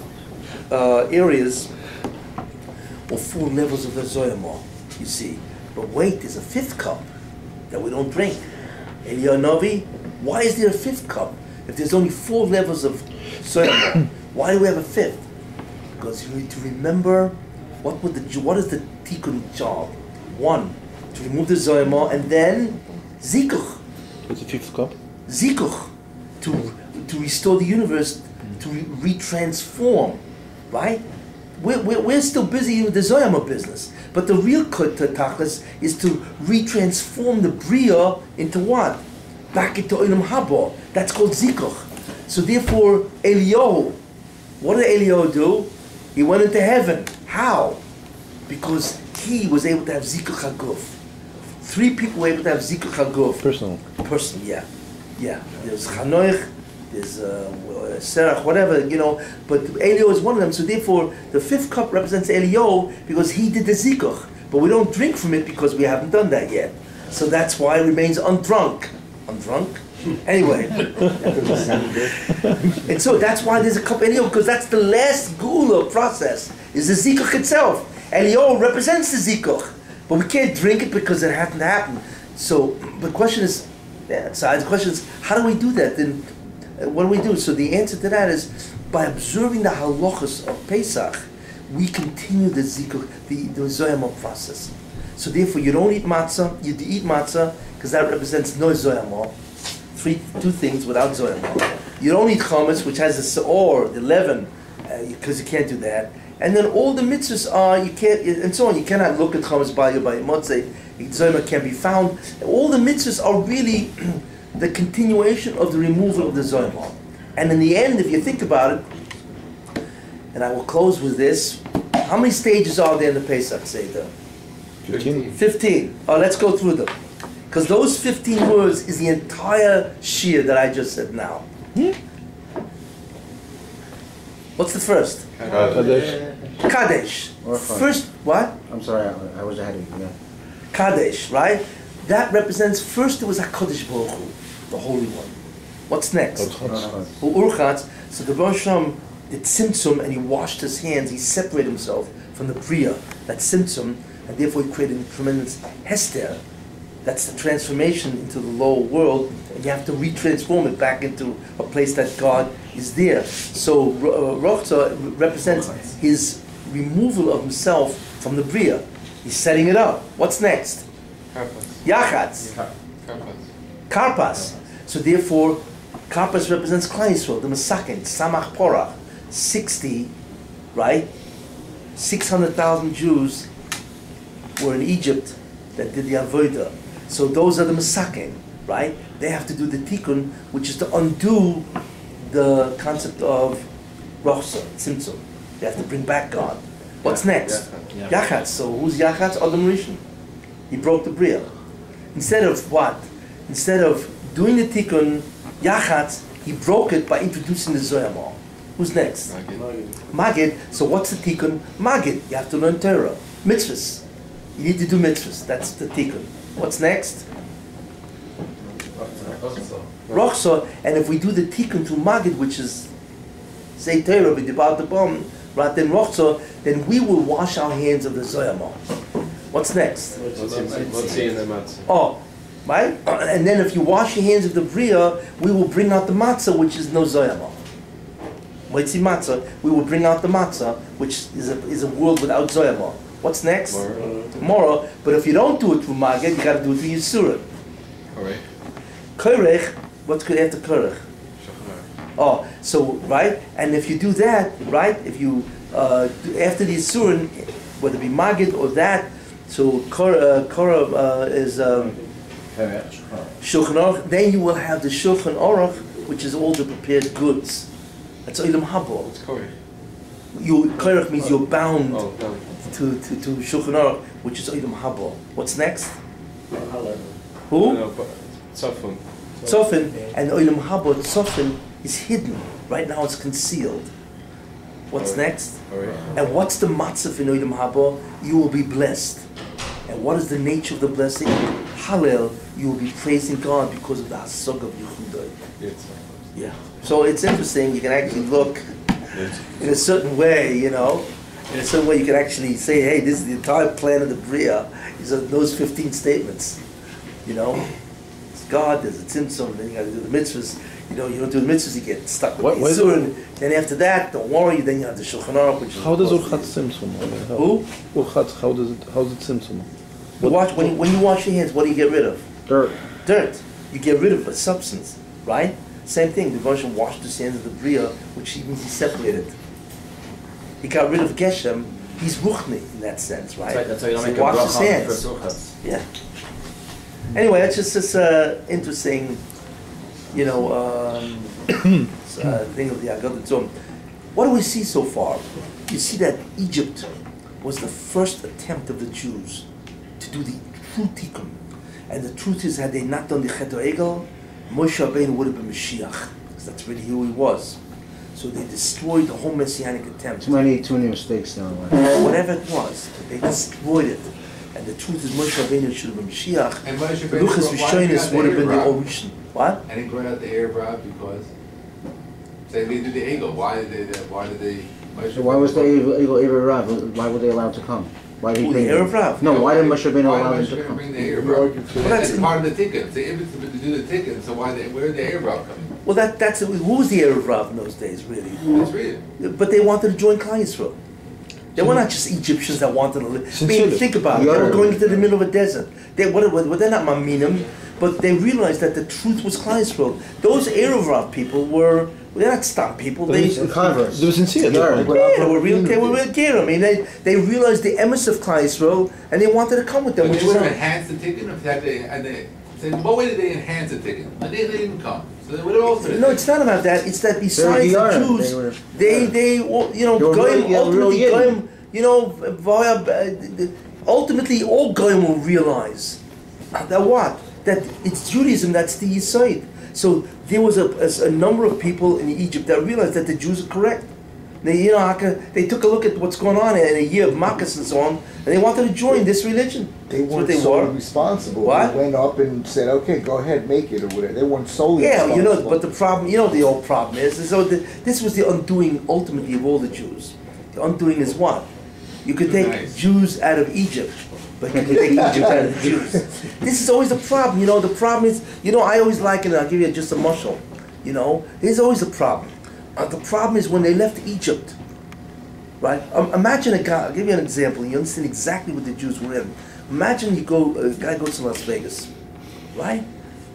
areas or 4 levels of the Zohar, you see. But wait, there's a 5th cup that we don't drink. Eliyahu Navi, why is there a 5th cup? If there's only 4 levels of Zohar, why do we have a 5th? Because you need to remember what is the tikkun job? 1, to remove the Zohar, and then Zikuch. What's the 5th cup? Zikuch, to restore the universe, to retransform. Right? We're still busy with the Zohar business. But the real tachlis is to retransform the Bria into what? Back into Olam Haba. That's called Zikuch. So therefore, Eliyahu, what did Eliyahu do? He went into heaven. How? Because he was able to have Zikuch HaGuf. 3 people were able to have Zikuch HaGuf. Personal, yeah. There's Chanoich, there's Serach, whatever, but Eliyahu is one of them. So therefore, the 5th cup represents Eliyahu because he did the Zikuch. But we don't drink from it because we haven't done that yet. So that's why it remains undrunk. Undrunk? Anyway. And so that's why there's a cup of Eliyahu, because that's the last Gula process, is the Zikuch itself. Eliyahu represents the Zikuch. But we can't drink it because it happened to happen. So the question is, how do we do that? Then what do we do? So the answer to that is, by observing the halachas of Pesach, we continue the Zikuch, the Zohar process. So therefore, you don't eat matzah. You eat matzah because that represents no Zohar. 2 things without Zohar. You don't eat chametz, which has the seor, the leaven, because you can't do that. And then all the mitzvahs are, you can't, and so on. You cannot look at chametz by motzei. Zohar can't be found. All the mitzvahs are really the continuation of the removal of the Zohar. And in the end, if you think about it, and I will close with this, how many stages are there in the Pesach Seder? 15. Oh, let's go through them. Because those 15 words is the entire shir that I just said now. What's the first? Kadesh. First, what? I'm sorry, I was ahead of you. Yeah. Kadesh, right? That represents, first there was HaKadosh Baruch Hu, the Holy One. What's next? Urchatz. So the Baruch Shem did tzimtzum, and he washed his hands, he separated himself from the Bria, that tzimtzum, and therefore he created a tremendous hester. That's the transformation into the lower world, and you have to retransform it back into a place that God is there. So Rochza represents his removal of himself from the Bria. He's setting it up. What's next? Yachatz. Karpas. So therefore, Karpas represents Klal Yisrael, the Masakin, Samach Porach, 60, right? 600,000 Jews were in Egypt that did the Avodah. So those are the Masakin, right? They have to do the Tikkun, which is to undo the concept of Rochza, Tzimtzum. They have to bring back God. What's next? Yachatz. So who's Yachatz? Adam Rishon. He broke the Bria. Instead of what? Instead of doing the Tikkun, Yachatz, he broke it by introducing the Zoyamah. Who's next? Magid. So what's the Tikkun? Magid. You have to learn Torah. Mitzvahs. You need to do mitzvahs. That's the Tikkun. What's next? Rochza. And if we do the Tikkun to Magid, which is say Torah, we depart the bomb, right? Then Rochza, then we will wash our hands of the Zoyamah. What's next? Oh, right? And then if you wash your hands of the Bria, we will bring out the matzah, which is no Zoyamah. Moitzi matzah, we will bring out the matzah, which is a world without Zoyamah. What's next? Tomorrow. But if you don't do it through Magid, you got to do it through Yisurim. Korech. Korech. What's after Korech? Oh, so right, and if you do that, right, if you after the Yisurim, whether it be Magid or that, so Korah is Shulchan Aruch. Then you will have the Shulchan Aruch, which is all the prepared goods. That's Olam Haba. Korech means you're bound to Shulchan Aruch, which is Olam Haba. What's next? Who? Tzofin. Tzofin, and Olam Haba, Tzofin is hidden. Right now it's concealed. What's next? And what's the matzah in Olam Haba? You will be blessed. And what is the nature of the blessing? Hallel, you will be praising God because of the Hasog of Yehudai. Yeah. So it's interesting, you can actually look in a certain way, you know, in a certain way you can actually say, hey, this is the entire plan of the Bria. These are those 15 statements, you know. It's God, there's a tzimtzum, then you got to do the mitzvahs. You know, you don't do the mitzvahs, you get stuck with the Yisurim. Then after that, don't worry, then you have the Shulchan Aruch, which is... How does Urchat tzimtzum? Who? Urchat, how's it tzimtzum? When you wash your hands, what do you get rid of? Dirt. Dirt. You get rid of a substance, right? Same thing, the Rosh washed his hands of the Bria, which means he separated. He got rid of Geshem, he's Ruchni in that sense, right? That's why you don't So make he a washed his bracha on the hands. first Urchat. Yeah. Anyway, that's just this interesting, you know, thing of the Agadah Tzom. What do we see so far? You see that Egypt was the first attempt of the Jews to do the true tikkun. And the truth is, had they not done the Chet Egel, Moshe Rabbeinu would have been Mashiach, because that's really who he was. So they destroyed the whole messianic attempt. Too many mistakes now. Whatever it was, they destroyed it. And the truth is, Moshe Rabbeinu should have been Mashiach. And Moshe The Luchas Rishonis would have been the Orishon. What? And he brought out the Erev Rav because they did the Egel. Why did they? So why was the Erev Rav? Why were they allowed to come? Why did he bring the Erev Rav? No, why did Moshe Rabbeinu allow them to come? Bring the Erev Rav? Well, that's part of the tikkun. They to do the tikkun. So where did the Erev Rav come? Well, who was the Erev Rav in those days, really? That's real. But they wanted to join Klal Yisrael. They were not just Egyptians that wanted to live. I mean, think about it. They were going into the middle of a desert. They're not Maminim, but they realized that the truth was Klal Yisrael. Those Erev Rav people they're not stomp people. They were sincere. They were real care. I mean, they realized the emes of Klal Yisrael, and they wanted to come with them. But they would have enhanced the tikkun. What way did they enhance the tikkun? They didn't come. So they would have also. No, it's not about that. It's that besides the Jews, ultimately all Goyim will realize that what? That it's Judaism that's the Yisod. So there was a number of people in Egypt that realized that the Jews are correct. They took a look at what's going on in a year of Makkos and so on, and they wanted to join this religion. They weren't solely responsible. What? They went up and said, "Okay, go ahead, make it," or whatever. They weren't solely responsible. But the problem, the old problem is, this was the undoing ultimately of all the Jews. The undoing is what? You could take Jews out of Egypt, but you can take Egypt out of the Jews. This is always the problem. The problem is, I always like it. I'll give you just a mushal. There's always a problem. The problem is when they left Egypt, right? Imagine a guy. I'll give you an example. You understand exactly what the Jews were in. Imagine a guy goes to Las Vegas, right?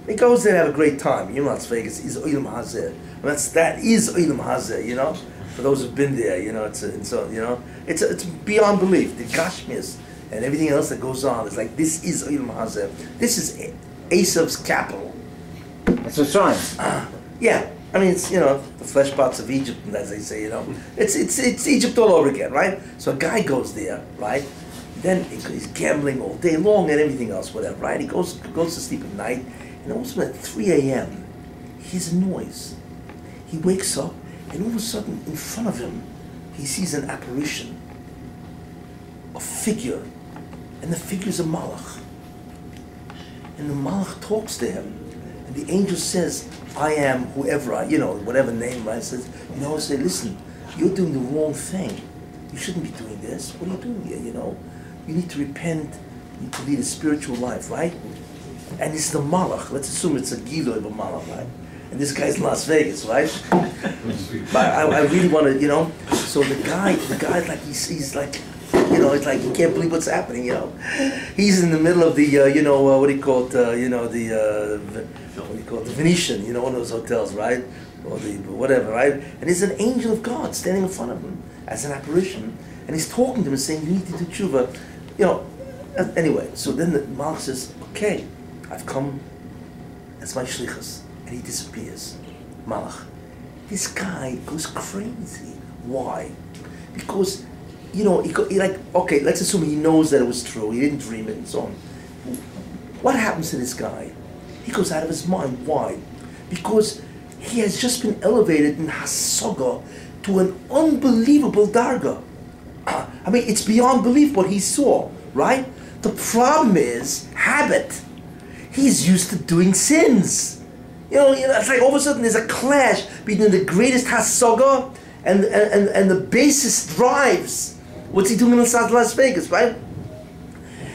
He goes there to have a great time. Las Vegas is Olam Hazeh. That is Olam Hazeh. For those who've been there, it's beyond belief. The Gashmias and everything else that goes on. It's like, this is Olam Hazeh. This is Esav's capital. That's what's right. Yeah. I mean, it's, the flesh pots of Egypt, as they say, It's Egypt all over again, right? So a guy goes there, right? Then he's gambling all day long and everything else, whatever, right? He goes to sleep at night, and all of a sudden at 3 a.m., he hears a noise. He wakes up, and all of a sudden, in front of him, he sees an apparition, a figure, and the figure's a malach. And the malach talks to him, and the angel says, I am whoever I, whatever name, right? Says, say, listen, you're doing the wrong thing. You shouldn't be doing this. What are you doing here, You need to repent. You need to lead a spiritual life, right? And it's the malach. Let's assume it's a giloy of a malach, right? And this guy's in Las Vegas, right? But I really want to, So the guy's like, he's like, it's like he can't believe what's happening, He's in the middle of the, what do you call it, the Venetian, one of those hotels, right? Or the whatever, right? And there's an angel of God standing in front of him as an apparition, and he's talking to him and saying, you need to do tshuva. Anyway, so then the Malach says, okay, I've come, that's my shlichus. And he disappears. Malach. This guy goes crazy. Why? Because, he okay, let's assume he knows that it was true. He didn't dream it and so on. What happens to this guy? He goes out of his mind. Why? Because he has just been elevated in Hasaga to an unbelievable darga. I mean, it's beyond belief what he saw, right? The problem is habit. He's used to doing sins. It's like all of a sudden there's a clash between the greatest Hasaga and the basest drives. What's he doing in South Las Vegas, right?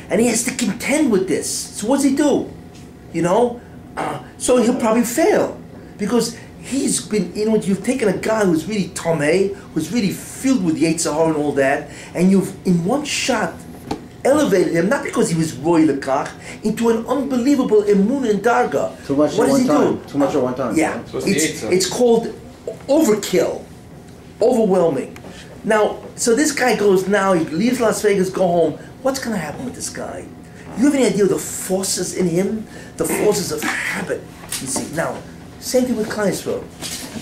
And he has to contend with this. So what's he do? So he'll probably fail. Because he's been, you've taken a guy who's really tomei, who's really filled with Yetzirah and all that, and you've, in one shot, elevated him, not because he was Roy Lekach, into an unbelievable emun and darga. Too much what at does one he time. do? Too much at one time. Yeah, it's called overkill, overwhelming. Now, so this guy goes now, he leaves Las Vegas, go home. What's going to happen with this guy? You have any idea of the forces in him? The forces of habit, you see. Now, same thing with Klal Yisrael.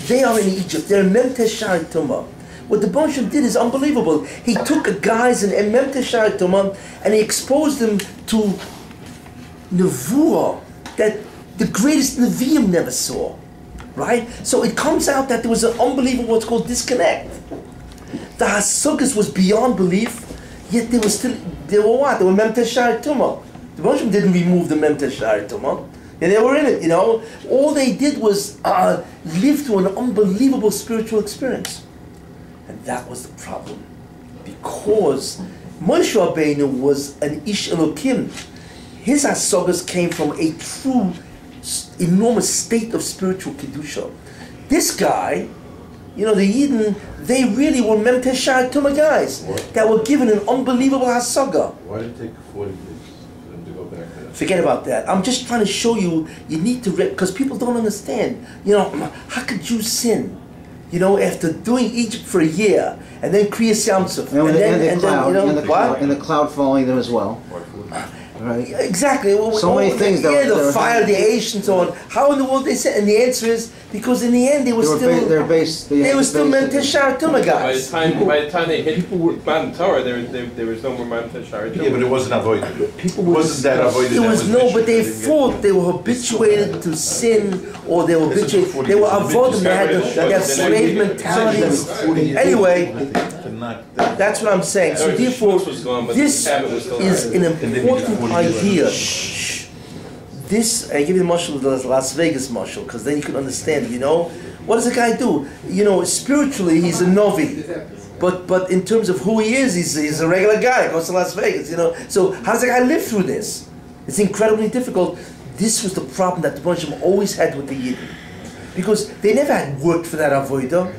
They are in Egypt. They're in Memtesh Shari Tumah. What the Bonsham did is unbelievable. He took a guys in Memtesh Shari Tumah and he exposed them to Nevuah that the greatest Nevi'im never saw. Right? So it comes out that there was an unbelievable what's called disconnect. The Hasukas was beyond belief, yet they were what? They were Memtesh Shari Tumah. The Bonsham didn't remove the Memtesh Shari Tumah. And they were in it, All they did was live through an unbelievable spiritual experience. And that was the problem. Because Moshe Rabbeinu was an Ish Elokim. His Hasagas came from a true, enormous state of spiritual Kedusha. This guy, the Yidden, they really were Memtesh Shari Tumah guys that were given an unbelievable Hasaga. Why did it take 40 days for them to go back to that? Forget about that. I'm just trying to show you need to, because people don't understand. How could you sin? After doing Egypt for a year, and then Kriyas Yamsuf, and the cloud following them as well. Right. Exactly. So many things. The fire, the ash, and so on. How in the world they said? And the answer is because in the end they were still Memtesh Shari Tumah guys. By the time they hit Mount Torah, there was no more Memtesh Shari Tumah. Yeah, but it wasn't avoided. Wasn't that avoided? There was no, but they thought they were habituated to sin, or they were habituated. They were avoiding. They have slave mentalities. Anyway. That's what I'm saying. So therefore, this is an important idea. This, I give you the mashal, the Las Vegas mashal, because then you can understand, What does the guy do? You know, spiritually he's a novi, but in terms of who he is, he's a regular guy. Goes to Las Vegas, you know. So how does the guy live through this? It's incredibly difficult. This was the problem that the Rebbeinu always had with the Yidden, because they never had worked for that avodah.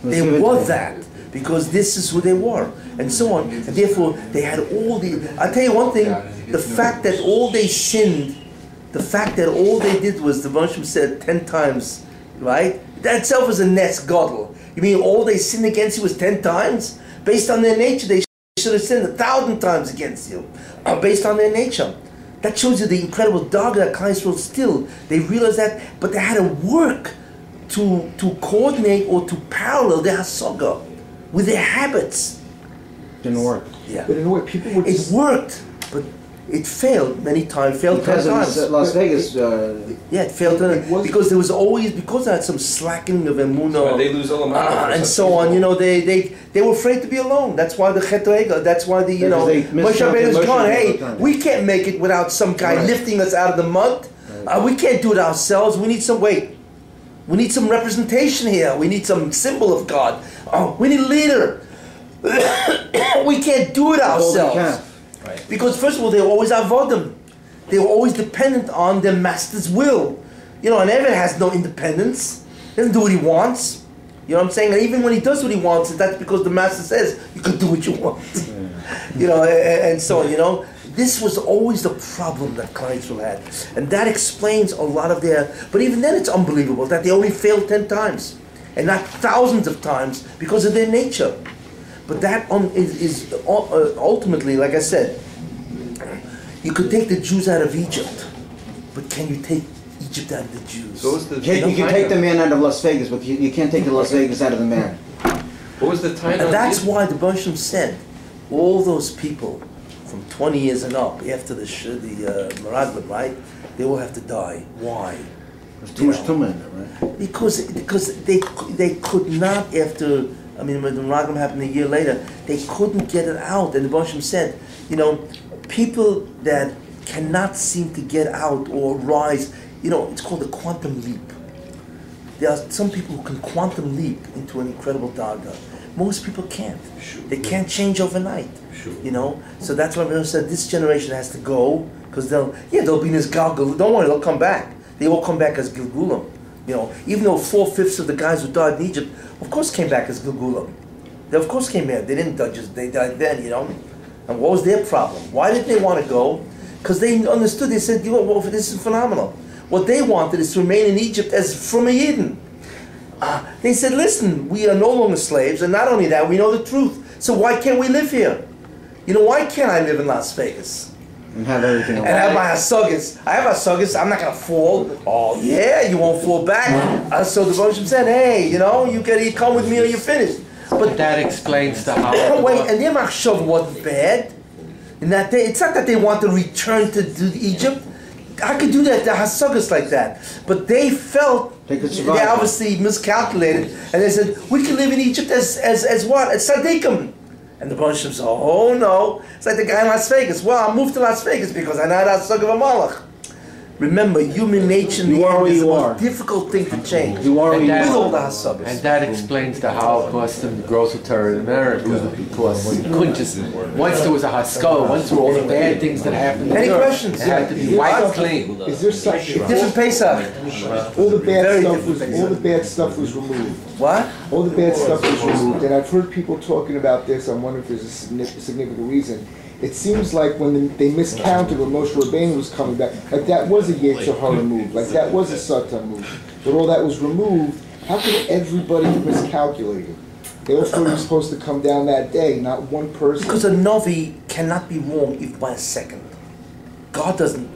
They were that because this is who they were, and so on. And therefore, they had all the. I'll tell you one thing: the fact that all they sinned, the fact that all they did was the Rebbeinu said 10 times, right? That itself is a nes gadol. You mean all they sinned against you was 10 times? Based on their nature, they should have sinned 1,000 times against you, based on their nature. That shows you the incredible dog that Klal Yisrael still. They realized that, but they had to work to coordinate or to parallel their hasaga with their habits. Didn't work. Yeah. But in a way, people would... It worked, but it failed many times. Failed because 10 times. Las Vegas. Yeah, it failed because there was always, because I had some slackening of emunah, they lose all the and so on. You know, they were afraid to be alone. That's why the Chet Ha'egel. That's why the Moshe Rabbeinu's gone. Hey, we can't make it without some guy lifting us out of the mud. We can't do it ourselves. We need some weight. We need some representation here. We need some symbol of God. We need a leader. We can't do it ourselves. Right. Because first of all, they were always avodim. They were always dependent on their master's will. You know, an Eved has no independence. He doesn't do what he wants. You know what I'm saying? And even when he does what he wants, that's because the master says, you can do what you want. You know, and so on, you know. This was always the problem that Klal Yisrael had. And that explains a lot of their... But even then it's unbelievable that they only failed 10 times. And not thousands of times because of their nature. But that is ultimately, like I said, you could take the Jews out of Egypt, but can you take Egypt out of the Jews? So what's the You can take the man out of Las Vegas, but you can't take the Las Vegas out of the man. What was the time? And that's why the Rebbeinu said, all those people from 20 years and up, after the Meraglim, right, they will have to die. Why? There's too much tumah in it, right? Because they could not, after... I mean, when the Meraglim happened a year later, they couldn't get it out. And the Rebbeinu said, you know, people that cannot seem to get out or rise, you know, it's called a quantum leap. There are some people who can quantum leap into an incredible daga. Most people can't. They can't change overnight. You know? So that's why Rebbeinu said this generation has to go, because they'll be in this galgal. Don't worry, they'll come back. They will come back as Gilgulim. You know, even though 4/5 of the guys who died in Egypt, of course, came back as Gilgulim. They of course came here. They didn't die they died then, you know. And what was their problem? Why didn't they want to go? Because they understood. They said, you know, well, this is phenomenal. What they wanted is to remain in Egypt as from a Yidden. They said, listen, we are no longer slaves, and not only that, we know the truth. So why can't we live here? You know, why can't I live in Las Vegas? And have everything. And have my hasagas. I have hasagas. I'm not gonna fall. Oh yeah, you won't fall back. So the Rebbeinu said, hey, you know, you come with me or you're finished. But that explains the how. Wait, and their machshava wasn't bad. In that it's not that they want to return to Egypt. I could do that. The hasagas like that, but they felt they could survive. They obviously miscalculated, and they said we can live in Egypt as what? As tzaddikim. And the Rebbeinu said, oh no, it's like the guy in Las Vegas. Well, I moved to Las Vegas because I know that hasag of a malach. Remember, human nature in the end is the most difficult thing to change. You are with all the hasagas. And that explains the Holocaust and the growth of Torah in America, because you couldn't just, once there was a haskell, once there were all the bad things that happened. Any questions? It had to be wiped clean. Is there something? Different Pesach. All the bad stuff was removed. What? All the bad stuff was removed, and I've heard people talking about this. I'm wondering if there's a significant reason. It seems like when they miscounted when Moshe Rabbeinu was coming back, like that was a Yetzer Hara move, like that was a Satan move. But all that was removed, how could everybody have miscalculated? They all thought he was supposed to come down that day, not one person. Because a Novi cannot be wrong even by a second. God doesn't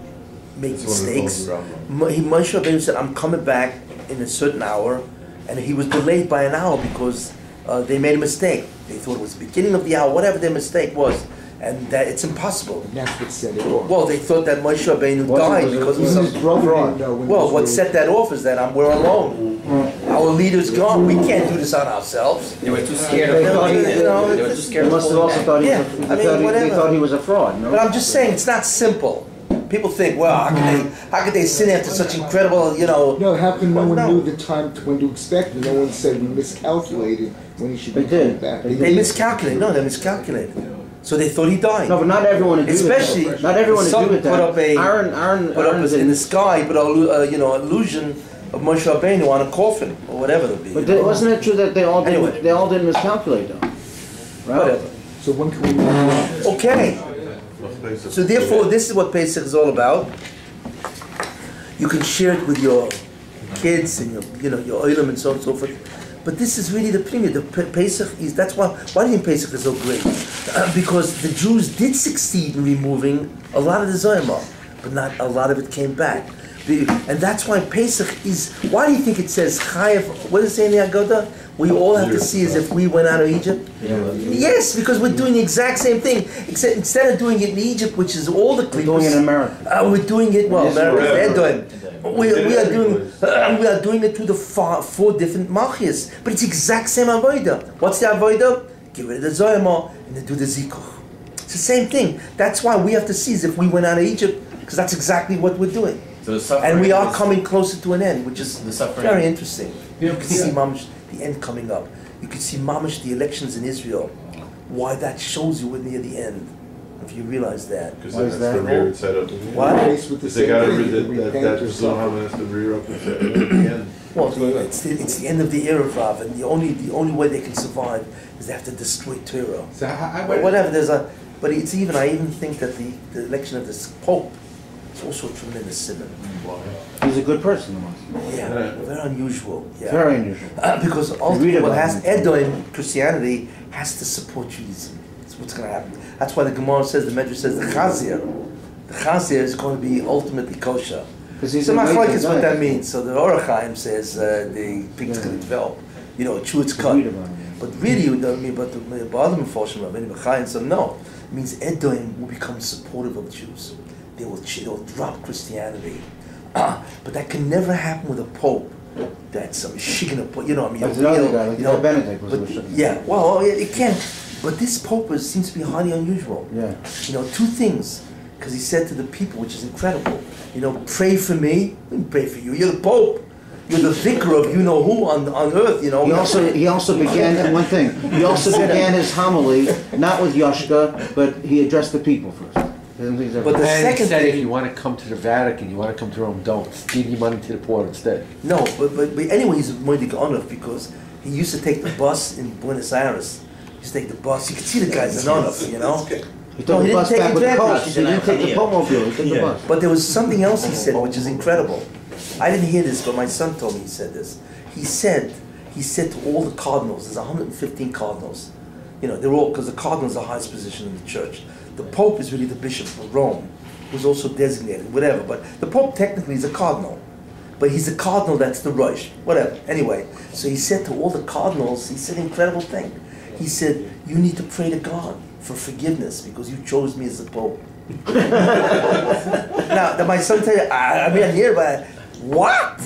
make mistakes. Moshe Rabbeinu said, I'm coming back in a certain hour, and he was delayed by an hour because they made a mistake. They thought it was the beginning of the hour, whatever their mistake was. And that it's impossible. And that's what set it off. Well, they thought that Moshe Rabbeinu died because of some fraud. Well, what set that off is that we're alone. Our leader's gone. We can't do this on ourselves. They were too scared of him. They were too scared. They must have also thought he was a fraud. No? But I'm just saying, it's not simple. People think, well, how could they sin after such incredible, No, how come no one no. knew the time when to expect? No one said we miscalculated when he should be coming back. They miscalculated. No, they miscalculated. So they thought he died. No, but not everyone agreed Especially, with that. Not everyone some agreed with that. put up Aaron in the sky, but illusion of Moshe Rabbeinu on a coffin or whatever it would be. But wasn't it true that they all Anyway. didn't, they all didn't miscalculate though? Right? Whatever. So when can we move on? Okay. So therefore, this is what Pesach is all about. You can share it with your kids and your oilam and so on and so forth. But this is really the premium. The Pesach is, that's why do you think Pesach is so great? Because the Jews did succeed in removing a lot of the Zoyama, but not a lot of it came back. And that's why Pesach is, why do you think it says Chayev, what does it say in the Agoda? We all have to see as if we went out of Egypt? Yes, because we're doing the exact same thing, except instead of doing it in Egypt, which is all the We're doing it in America. we're doing it, well, America, they're doing we are doing it through the four different malchias, but it's the exact same avodah. What's the avodah? Get rid of the zoyama and then do the zikuch. It's the same thing. That's why we have to see as if we went out of Egypt, because that's exactly what we're doing. So and we are coming closer to an end, which is the suffering. very interesting. You can see mamash the end coming up. You can see mamash the elections in Israel. Why that shows you we're near the end. If you realize that. Because that's the rear set up. What? Because they got to read that Zohar has to rear up and set up at the end. Well, it's the end of the era, Rav, and the only way they can survive is they have to destroy Torah. So But whatever, but it's even, I even think that the election of this Pope is also a tremendous sin. He's a good person. Yeah, very unusual. Yeah. Very unusual. Because ultimately, what has Edom, Christianity, has to support Judaism. That's what's going to happen. That's why the Gemara says, the Medrash says, the Chazir is going to be ultimately kosher. So Machlokes is what that means. So the Orach Chaim says the pig's going to develop, a chew's cut. But really, but the other Meforshim, Rabbi Chaim said no. It means Edom will become supportive of Jews. They will drop Christianity. But that can never happen with a pope. That's some shigna pope. That's another guy, like Benedict was a shigna. Yeah, well, it can't. But this pope seems to be highly unusual. Yeah. Two things. Because he said to the people, which is incredible, pray for me. I didn't pray for you. You're the pope. You're the vicar of who on earth. He also began one thing. He also began his homily not with Yoshka, but he addressed the people first. But the second said, if you want to come to the Vatican, you want to come to Rome, don't. Give your money to the poor instead. No, but anyway, he's moedik honor because he used to take the bus in Buenos Aires. He used to take the bus. You could see the guy's an honor, He took the bus back with the coach. He didn't take the Pomobile. He took the bus. But there was something else he said, which is incredible. I didn't hear this, but my son told me he said this. He said to all the cardinals, there's 115 cardinals. They're all, because the cardinal is the highest position in the church. The Pope is really the bishop of Rome, who's also designated, whatever. But the Pope technically is a cardinal. But he's a cardinal that's the Rosh, whatever. Anyway, so he said to all the cardinals, he said an incredible thing. He said, you need to pray to God for forgiveness because you chose me as the Pope. Now, my son tell you, I'm here, but what?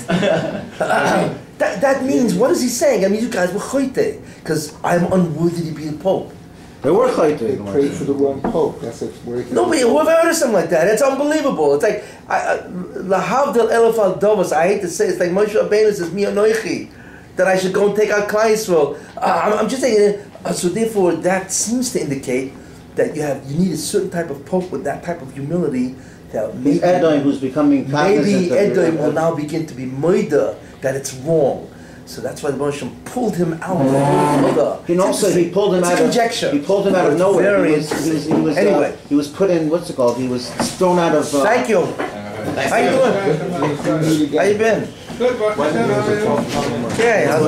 That means, what is he saying? I mean, you guys were choite, because I'm unworthy to be the Pope. They were choite. They prayed for the wrong Pope. That's where it Nobody, whoever heard of something like that? It's unbelievable. It's like, Lahavdil Elef al Dovas, I hate to say, it's like Moshe Rabbeinu says, Mi Anoichi, that I should go and take out Klal Yisrael. I'm just saying, so therefore, that seems to indicate that you need a certain type of Pope with that type of humility. That maybe Edom, who's becoming maybe Edom will now begin to be moida that it's wrong. So that's why the Moshe pulled him out of the And also, he pulled him out of injection. He pulled him out of nowhere. Anyway, he was put in. What's it called? He was thrown out of. Thank you. How you doing? How you been? Good. Okay.